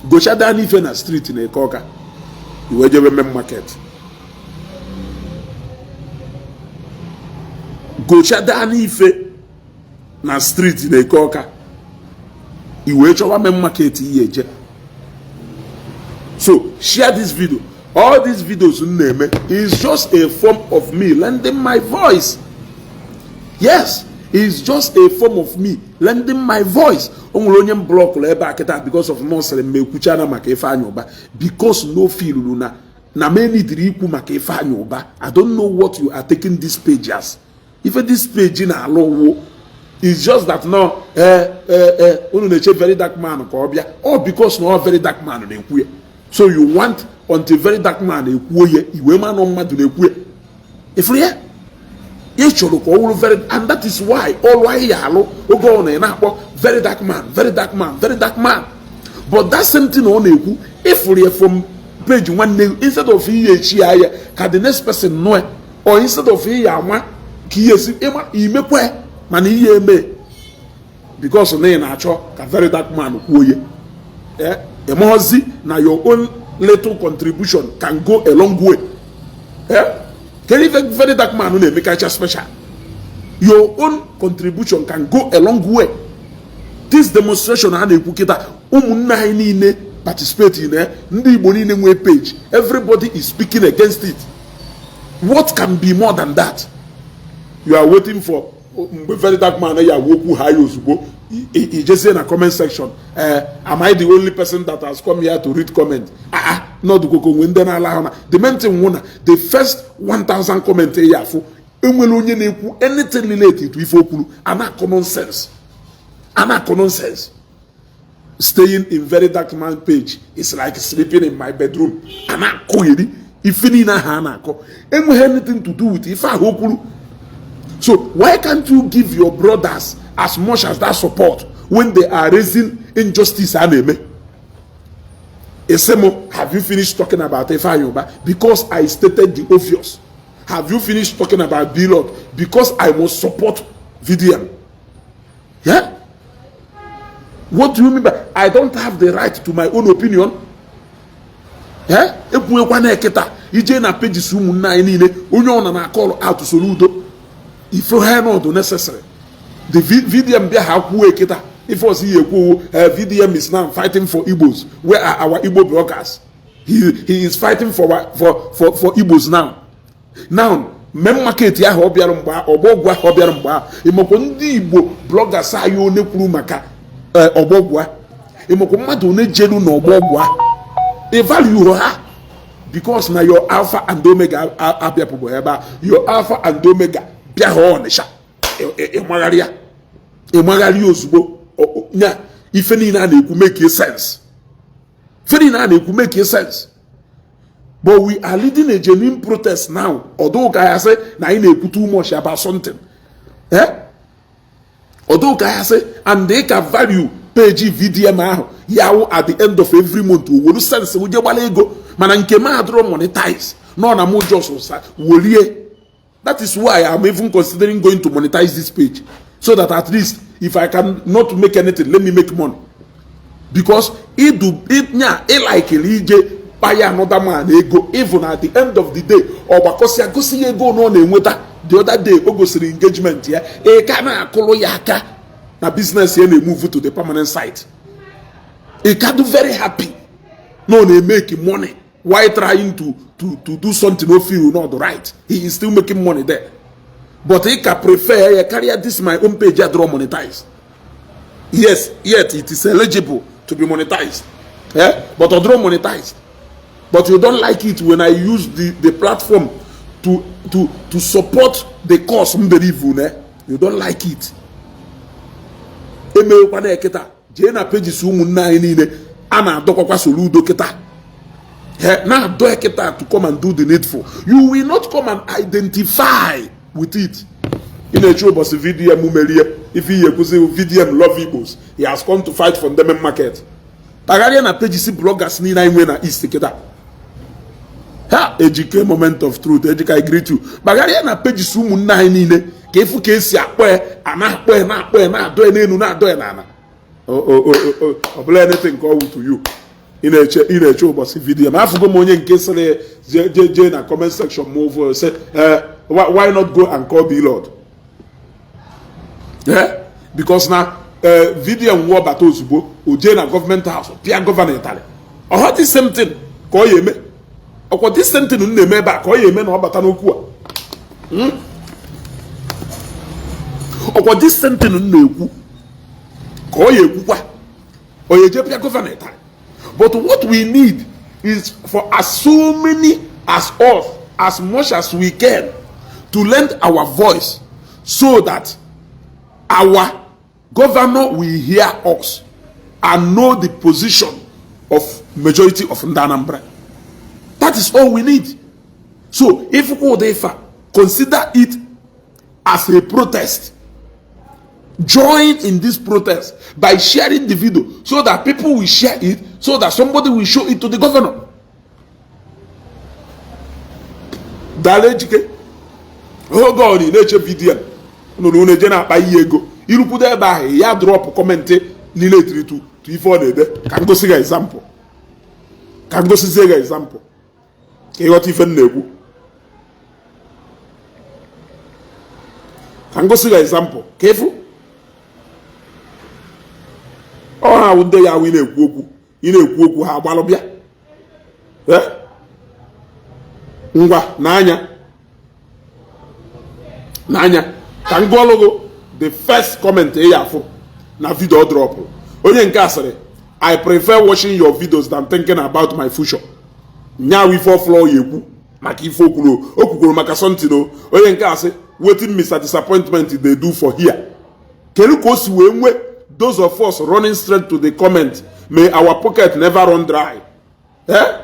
Gochada n'ife na street na Ekoka. Iwe jebe main market. Gochada n'ife na street na Ekoka. Iwe chowa main market iyeje. So share this video. All these videos is just a form of me lending my voice. Yes, it's just a form of me lending my voice. Only block because of no because no feel na many driku make. I don't know what you are taking this page as. If this page in allow. It's just that no, very dark man, or because no very dark man. So you want until very dark man ekwu ye iwe ma no mmadu na ekwu ifuru ya you choro ko wuru very, and that is why all why ya alo ogo na akpo very dark man, very dark man, very dark man. But that same thing on ekwu ifuru ya from page one instead of ye chi aya ka the next person know, or instead of ye anwa ki yesi ema imekwe man ye eme because na na acho ka very dark man kwuo ye emozi na your own little contribution can go a long way. Can even very dark man no make a special. Your own contribution can go a long way. This demonstration and ekukita umunna niile participate in ndi Igbo niile nwe page. Everybody is speaking against it. What can be more than that? You are waiting for very dark man ya woku high ozugbo. He just say in a comment section, am I the only person that has come here to read comment? Not the main thing, the first 1,000 comments here for anything related to Ifokulu, and common sense. And common sense. Staying in very dark man page is like sleeping in my bedroom. And I if you need anything to do with Ifokulu. So why can't you give your brothers as much as that support when they are raising injustice and enemy? Esemo, have you finished talking about Efayoba? Because I stated the obvious. Have you finished talking about Bilod? Because I must support VDM. Yeah? What do you mean by I don't have the right to my own opinion? Yeah? If we want to get ije na pages umunna inine onye ona na call out to Soludo. If you have not necessary, the VDM if was here, VDM is now fighting for Igbos. Where are our Igbo bloggers? He is fighting for Igbos now. Now, mem market ya hobiarumba obogwa hobiarumba. Imokondi Igbo bloggers are you ne maka obogwa. Imokomado ne jelu no obogwa. They value her because now your Alpha and Omega your Alpha and Omega. Nya if any na could make sense. Could make sense. But we are leading a genuine protest now. Although guy say na in too much about something. Although guy say and they can value page VDM yawo at the end of every month we will sense we just go man nke ma draw monetize no na mo just wolie. That is why I'm even considering going to monetize this page. So that at least, if I can not make anything, let me make money. Because it like a buy another man, go even at the end of the day, or because you go see go no the other day, go see engagement here, na business here, they move to the permanent site. He can do very happy. No, they make money. Why trying to do something no feel not right? He is still making money there. But he can prefer carry this my own page draw monetized. Yes, yet it is eligible to be monetized. But I draw monetized. But you don't like it when I use the platform to support the cause. You don't like it. Eme kwa keta jena page su munna inine ana dokwa Soludo keta. Now do keta to come and do the needful. You will not come and identify with it. In a true boss VDM mumelie if he VDM love Igbos, he has come to fight for them in market. Tagaria na page si bloggers ni na inwe na east keta. Ejike moment of truth. Ejike I greet you. Bagaria na page su munna inine ke fu ke si akwe ana akwe na do enenu na do enana. Anything call to you. In a show boss video. I forgot money in case J na comment section move say why not go and call the Lord? Yeah? Because now video war battles bo J na government house, Pia governor Italy. Or what is same thing? Call ye me. Or what is same thing me back call ye me no bata no ku. Or what is same thing ku. Call ye ku kwa. Or ye Pia governor Italy. But what we need is for as so many as us, as much as we can, to lend our voice so that our governor will hear us and know the position of majority of Anambra. That is all we need. So if consider it as a protest, join in this protest by sharing the video so that people will share it, so that somebody will show it to the governor. Oh God, in nature video, no jena by yego. You put there by ya drop comment related to before the can go see example. Can go see example. What even nebu? Can go see example. Careful. Oh, how would they are in a kuku? In a kuku, how balobia? Eh? Ngwa, Nanya. Can go logo. The first comment here for na video drop. Onye nkasere, I prefer watching your videos than thinking about my future. Nya we for floor yeku. Maka ifo kulo. Okukuro maka sontino. Onye nkase, waiting me disappointment they do for here. Kelu kosi we those of us running straight to the comment, may our pocket never run dry. Eh?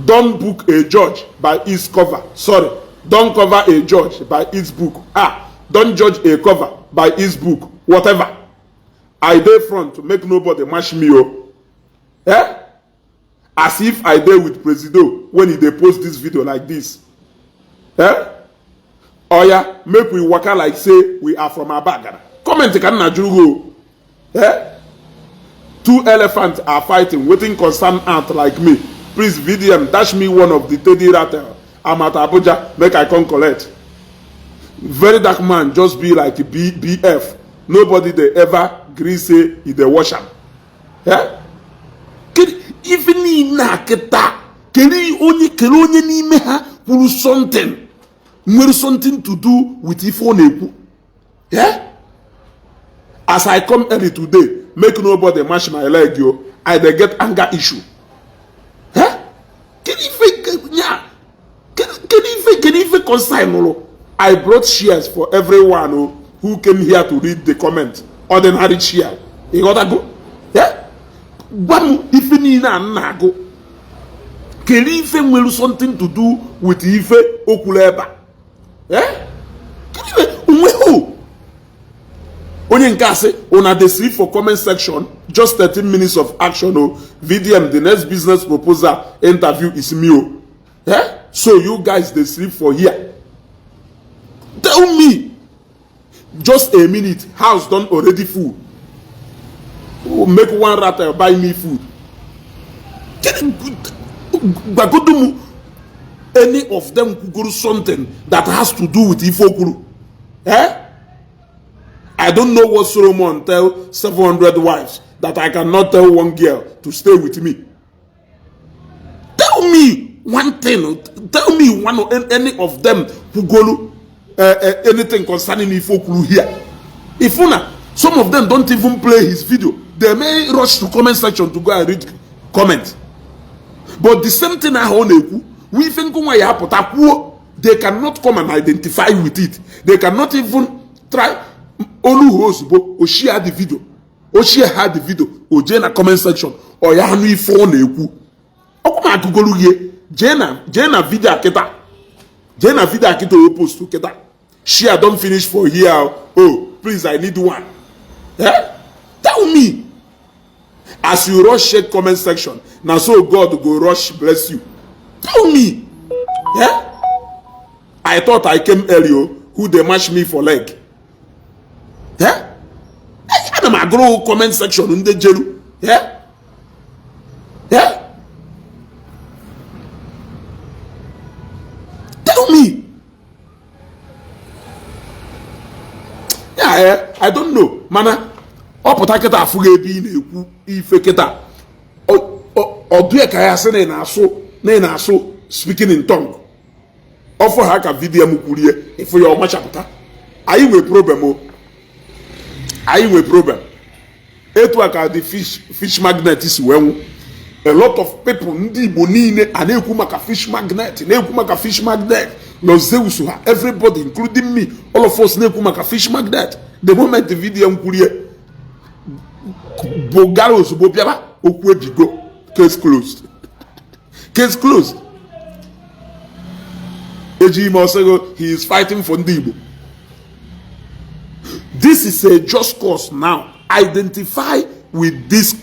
Don't book a judge by its cover. Sorry. Don't cover a judge by its book. Don't judge a cover by its book. Whatever. I dey front to make nobody mash me up. Eh? As if I dey with Presido when he dey post this video like this. Eh? Oh yeah, make we waka like say we are from Abagana. Comment can na jugo. Eh? Two elephants are fighting, waiting concerned ant like me. Please VDM dash me one of the Teddy Rattle. I'm at Abuja, make I come collect. Very dark man, just be like BF. Nobody they ever agree say he the washer. Yeah? Even in Naketa, Keri only ni meha puru something. Mwere something to do with Ifo. Yeah? As I come early today, make nobody mash my leg, yo. I dey get anger issue. Huh? Can you even consign? I brought shares for everyone who came here to read the comment. Ordinary share. You gotta go. Yeah? But if you need a go, can you even will something to do with Ife Okuleba? Yeah? Can you even Onye nkase, una dey sleep for comment section, just 13 minutes of action. VDM, the next business proposal interview is me. Yeah? So you guys dey sleep for here. Tell me, just a minute, house done already full. Make one rat buy me food. Any of them could do something that has to do with Ifokuru. Eh? I don't know what Solomon tell 700 wives that I cannot tell one girl to stay with me. Tell me one thing. Tell me one or any of them who go anything concerning Ifokulu here. If some of them don't even play his video, they may rush to comment section to go and read comments. But the same thing we think they cannot come and identify with it. They cannot even try. Olu share the video, or share had the video, or Jena comment section, or Yanu phone eku. Okuma Google ye, Jena video keta. Jena video keta post to keta. Share don't finish for here. Oh, please, I need one. Eh? Tell me. As you rush share comment section, now so God go rush bless you. Tell me. Yeah? I thought I came earlier, who they match me for leg. Yeah? I am a grow comment section in the jail. Yeah? Yeah? Tell me. Yeah, I don't know. Mana, opotaketa afuge bi na-ekwu ife keta. Odue ka ya se na so speaking in tongue. Offer ha ka video mu kurie if you machapụta. Ayi we problem. Etu aka the fish magnet is when a lot of people ndi Igbo niile na-ekwu maka fish magnet, na-ekwu maka fish magnet. No Zeus, everybody including me, all of us na-ekwu maka fish magnet. The moment the video mkurie Bogaros Bopiaba, okwu ebigo, case closed. Case closed. Ejime Osego, he is fighting for Ndibo. This is a just cause now. Identify with this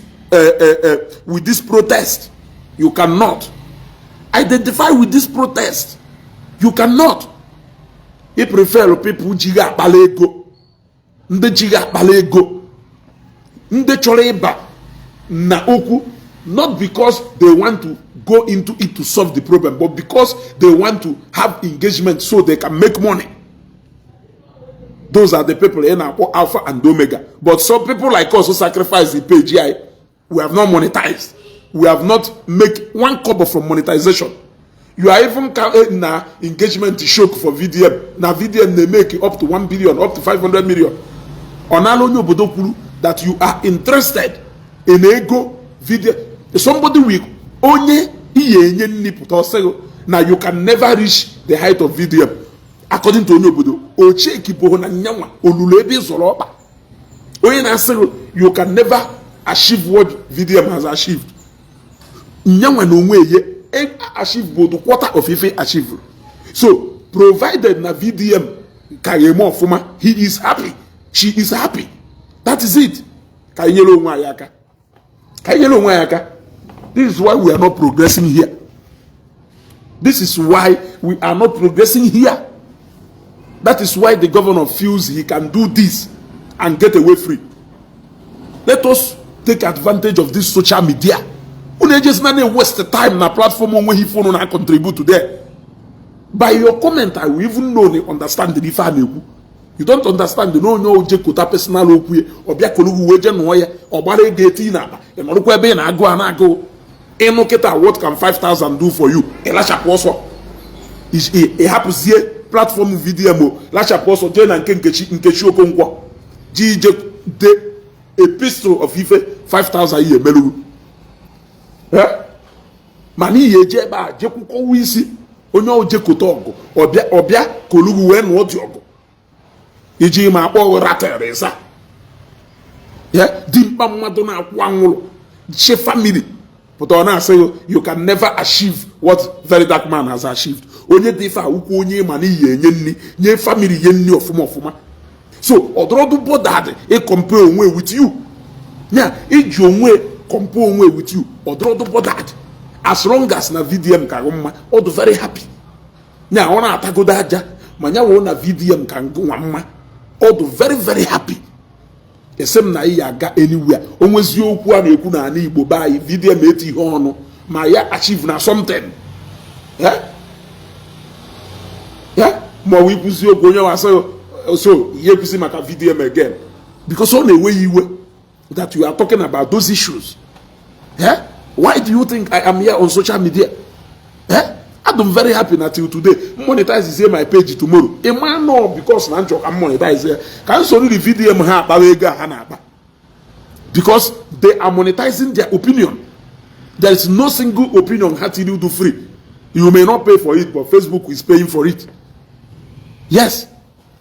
protest. You cannot. Identify with this protest. You cannot. He prefer people jiga balego. Nde jiga balego. Nde choreba na oku. Not because they want to go into it to solve the problem, but because they want to have engagement so they can make money. Those are the people in Alpha and Omega. But some people like us who sacrifice the page, we have not monetized. We have not make one kobo from monetization. You are even in engagement to show for VDM. Now VDM they make it up to 1 billion, up to 500 million. That you are interested in ego video. Somebody will only now you can never reach the height of VDM. According to Onyobodo, you can never achieve what VDM has achieved. Achieve both quarter of Ife achieve. So, provided na VDM Kayemo Fuma, he is happy. She is happy. That is it. Kayelo Mwayaka. Kayelo Mwayaka. This is why we are not progressing here. This is why we are not progressing here. That is why the governor feels he can do this and get away free. Let us take advantage of this social media. We just not waste the time na platform when he phone and contribute to there. By your comment, I will even know they understand the difference. You don't understand the no jekota personal okwu obia kolugu weje no ye obare gate na e no kwa be na ago enoketa what can 5,000 do for you elasha poso it happens here platform video mo lasha poso je na nkechi okonkwo jije de epistle of Ife 5,000 ye melu mani ye je ba je kuko wisi onye o jekota ogo obia kolugu we no odi ogo iji ma akpọ rateresa dimpa mmadụ na-akwụ anwụrụ che family but ọ na-asị you can never achieve what very dark man has achieved. Onye dị ife akwụkwọ onye ma n'ihe enye nni nye family ye nni ọfụma so ọdụrọdụ bothered e compare onwe with you nya iji onwe compare onwe with you ọdụrọdụ bothered as long as na VDM ka mma ọ dị very happy nya ọ na-atagodo aja ma nya wo na VDM ka nwa mma all very very happy. Esem na ya ga anywhere. Onwezi okwu a na-ekwu na ana Igbo ba yi VDM eti ihe ọnụ ma ya achieve na something. Ma we kwuzi okwu onye wa so ye kwuzi maka VDM again because on the way you that you are talking about those issues. Why do you think I am here on social media? I'm very happy until today. Monetize is here my page tomorrow. A man no because I'm monetize here. Can you the video because they are monetizing their opinion. There is no single opinion had to do free. You may not pay for it, but Facebook is paying for it. Yes,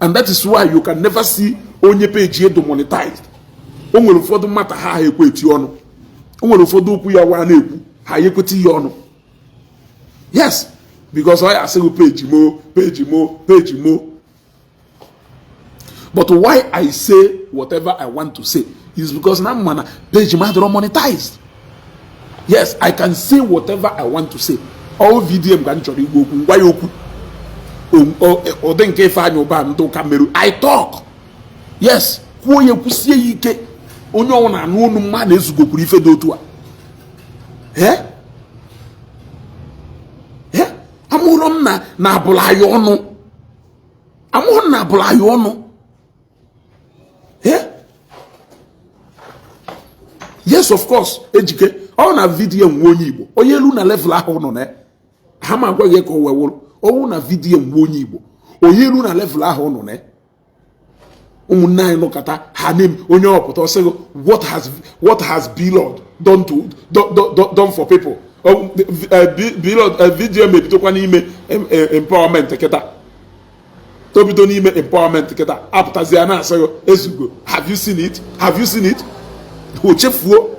and that is why you can never see only page here to monetize. Only for the matter how you quit you only for do you how you quit you yes. Because I say page more. But why I say whatever I want to say is because now man page more monetized. Yes, I can say whatever I want to say. All video can actually go why you or then I talk. Yes, who you could see ike onyo na no man is go prefer do to. Amuron na bulayono. Amon na bulayono. Yes, of course. Ejike. All na video mwonyi Igbo. Oyelu na level ahụ nọ na. Ha ma gwa ye ko weworo. Owu na video mwonyi Igbo. Oyelu na level ahụ nọ na. Umunna no kata her name onye opụta osego what has Beloved done for people. Video maybe to one empowerment keta. Tobido n'ime empowerment keta. Aptaziana so ezugo. Have you seen it? Ochefuo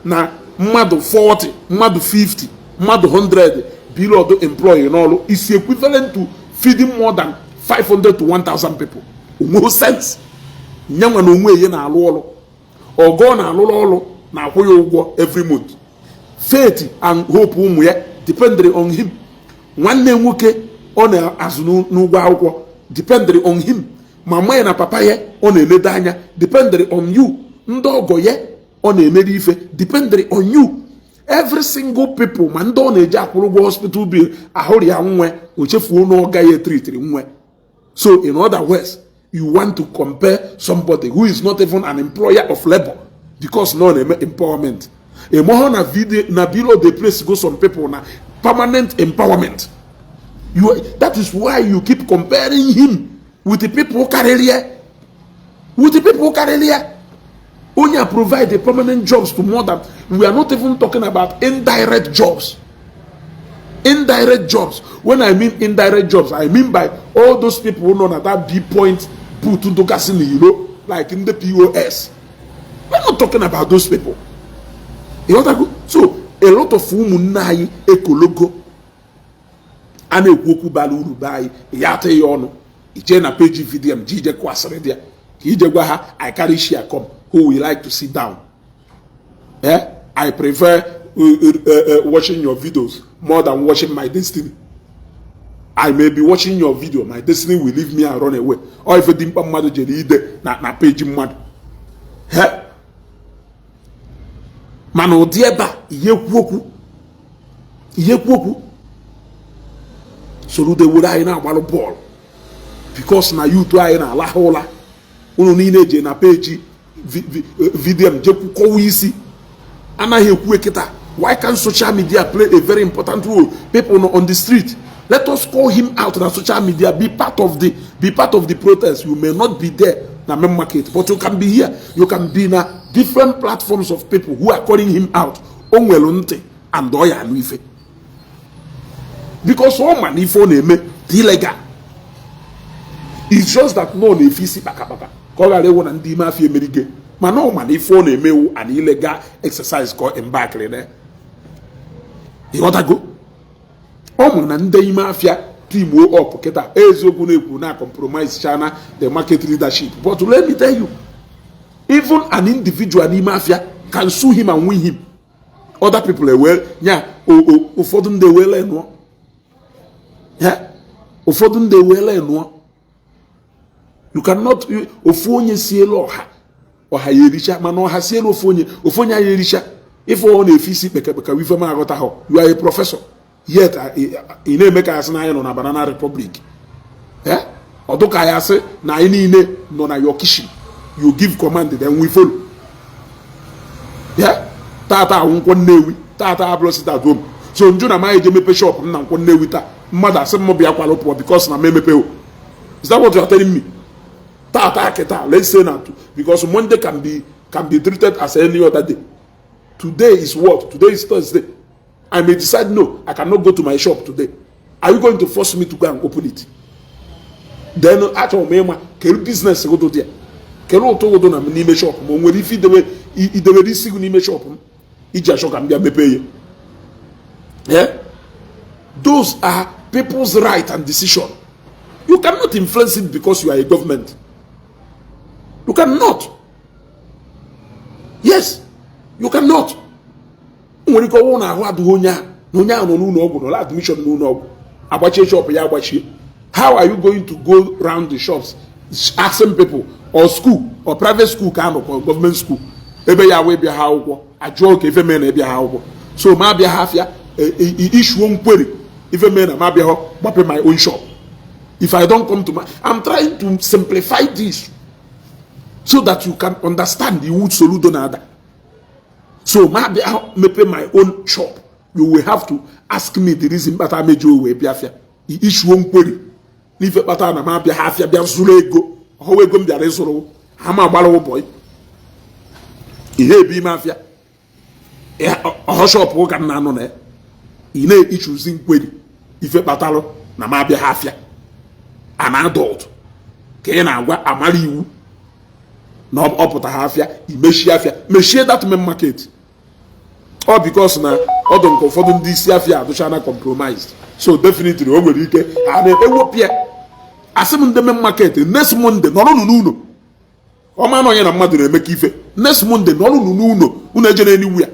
na mmadụ 40 mmadụ 50 mmadụ 100 below employee n'ọrụ is equivalent to feeding more than 500 to 1,000 people. No sense. Nyanwa na onwe ye na alụ ọrụ ogo na alụ ọrụ na akwụ ya ụgwọ every month. Faith and hope ụmụ ya depended on him. Nwanne nwoke ọ na-azụ n'ụgwọ akwụkwọ depended on him. Mama ya na papa ya ọ na-elede anya depended on you. Ndị ọgọ ya ọ na-emere ife depended on you. Every single people ma ndị ọ na-eji akwụrụ ụgwọ hospital bill ahụrụ ya nwe o chefuo na ọ gaghị etritiri nwe. So in other words, you want to compare somebody who is not even an employer of labor because no empowerment. A more na video na below the place go some people na permanent empowerment. That is why you keep comparing him with the people who carry here. With the people who carry here. Only provide the permanent jobs to more than, we are not even talking about indirect jobs. Indirect jobs. When I mean indirect jobs, I mean by all those people who know that B point put to casino, you know, like in the POS. We're not talking about those people. You know what I mean? So a lot of women nai ekologo and a woku baluru by yate yono. Ije na page video jije kwasere dia. Ije gwaha I carry share come. Who will like to sit down? Yeah, I prefer watching your videos more than watching my destiny. I may be watching your video, my destiny will leave me and run away. Or if a dimpa madu jeri na page madu. He mano dieba iye kwoku Soludo would I na malo ball because na you to I na la hola unu niile je na page video jeku ko isi anaghị ekwu ekita. Why can't social media play a very important role? People on the street, let us call him out on social media, be part of the protest. You may not be there na main market, but you can be here. You can be na different platforms of people who are calling him out. Onwelonte and Oya Luife. Because all man if on eme illegal. It's just that no nefisi baka. Call ale one and di mafia merige. Man no man if on eme an illegal exercise called embark there. You want to go? Oh man, and mafia team wo up keta ezogu na compromise China the market leadership. But let me tell you, even an individual in mafia can sue him and win him. Other people are well, yeah. Ufodun de well enwo. Yeah. Ufodun de well enwo. You cannot ofonye sielo ha or hayerisha mano ha sielo ofonye hayerisha. If on a fisi beka we fema agota ho, you are a professor. Yet in a make us na on a banana republic. Eh? Odoka ya say na ini ne no na your kitchen. You give command then we follow. Yeah? Tata unko newi, tata abrosi that home. So njuna ma eje mepe shop na unko newi ta. Mother say mo bia kwalo po because na me mepe o. Is that what you are telling me? Tata keta, let's say na because Monday can be treated as any other day. Today is what? Today is Thursday. I may decide, no, I cannot go to my shop today. Are you going to force me to go and open it? Then, at all, can business go to there? Can you go to my shop? When if you do this shop, it just can be pay. Yeah? Those are people's right and decision. You cannot influence it because you are a government. You cannot. Yes. You cannot. When you go on a hard wonya, no admission, no shop. How are you going to go around the shops asking people or school or private school kind of government school? Maybe ya way be how a joke if a man be how so maybe half ya issue one query if a man maybe how my own shop. If I don't come to my, I'm trying to simplify this so that you can understand the wood Soludo nada. So maybe I'll pay my own shop. You will have to ask me the reason but I made you away biafia. Issue one query. Leave it pattern and maybe half ya biafsulego. How we go the resoro. Hama balo boy. Ihe be mafia. A shop work and none on it. Ine issues in query. If a batalo na maybe half ya. An adult. Kena wa amali you. No up to half ya. Meshia that main market. All because na ọdụ nke ụfọdụ ndị isi afia adụchana compromised. So definitely o nwere ike a na-ewepịa asị m ndị main market next Monday nọrọ n'ụlọ ọma na onye na mmadụ na-emeka ife next Monday nọrọ n'ụlọ unu eje n'anywhere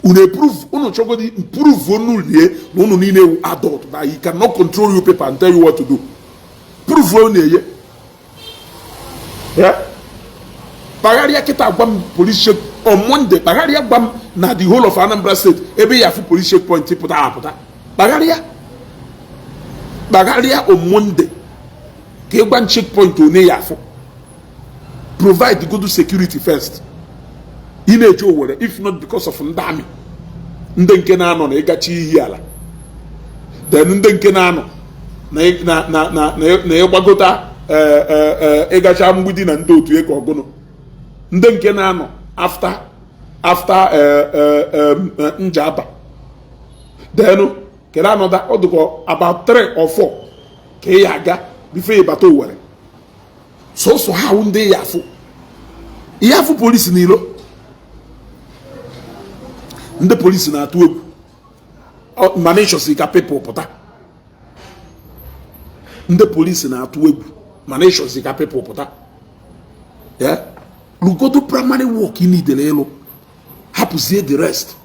unu approve unu chọgodi improve unu lie na unu niile ewu adult that he cannot control you people and tell you what to do prove unu eye yeah Bagaria kita agwa m police check on Monday Bagaria agwa m na the whole of Anambra State ebe ya fu police checkpoint pụta Bagaria on Monday ka egwa checkpoint one ya fu provide good security first ị na-eje Owerri if not because of ndị amị ndị nke na-anọ na ịgachi ihi ala then ndị nke na-anọ na ịgbagota ịgacha mgbidi na ndị otu eke ọgụnụ ndị nke na-anọ after Njaba then kere anọda ọ dịkwa about 3 or 4 ka ị ya aga before ịbata Owerri so ha ndị ya afụ polisi n'ilo ndị polisi na-atụ egwu mana ịchọsi ka people pụta ndị polisi na-atụ egwu mana ịchọsi ka people pụta rugodo primary work ị nidere ịlụ hapụzie the rest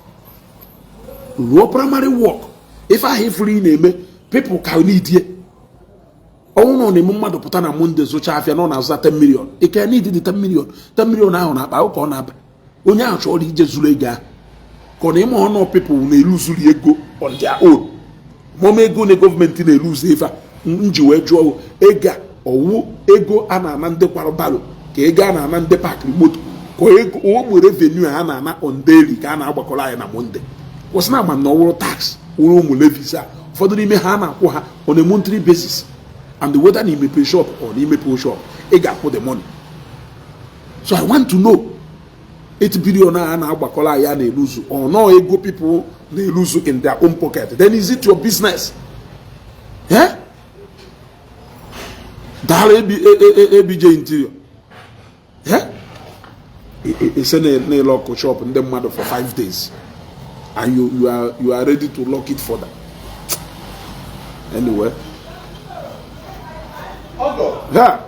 ruo primary work ife ahụ ifuru ị na-eme people ka n'idie ọnwụ na ọ na-eme mmadụ pụta na Monday zụcha afịa na ọ na-azụta 10 million ike ya n'idi dị 10 million ahụ na-akpa ụka ọ na-aba onye ahụ chọrọ ije zuru ego ahụ ka ọ na-eme ọnụ people na-eluzuri ego on their own mọma ego na gọọmenti na-eluzu ife a nji wee jụọ ego a ọwụ ego a na-ana ndị kwara balo ka ego a na-ana ndị pakịrị moto ka o nwere revenue a na-ana on daily ka a na-agbakọrọ anyị na Monday kwụsị na ama na ọwụrụ tax wụrụ ụmụ levis a ụfọdụ n'ime ha na-akwụ ha on a monthly basis and whether na imepe shop or na imepe shop ị ga-akwụ the money. So I want to know 8 billion a na-agbakọrọ anyị a na-eluzu or no ego people na-eluzu in their own pocket, then is it your business? Yeah? Dara ABJ interior. Yeah? It's in a local shop in the mother for 5 days. And you are ready to lock it for that. Anyway. Yeah.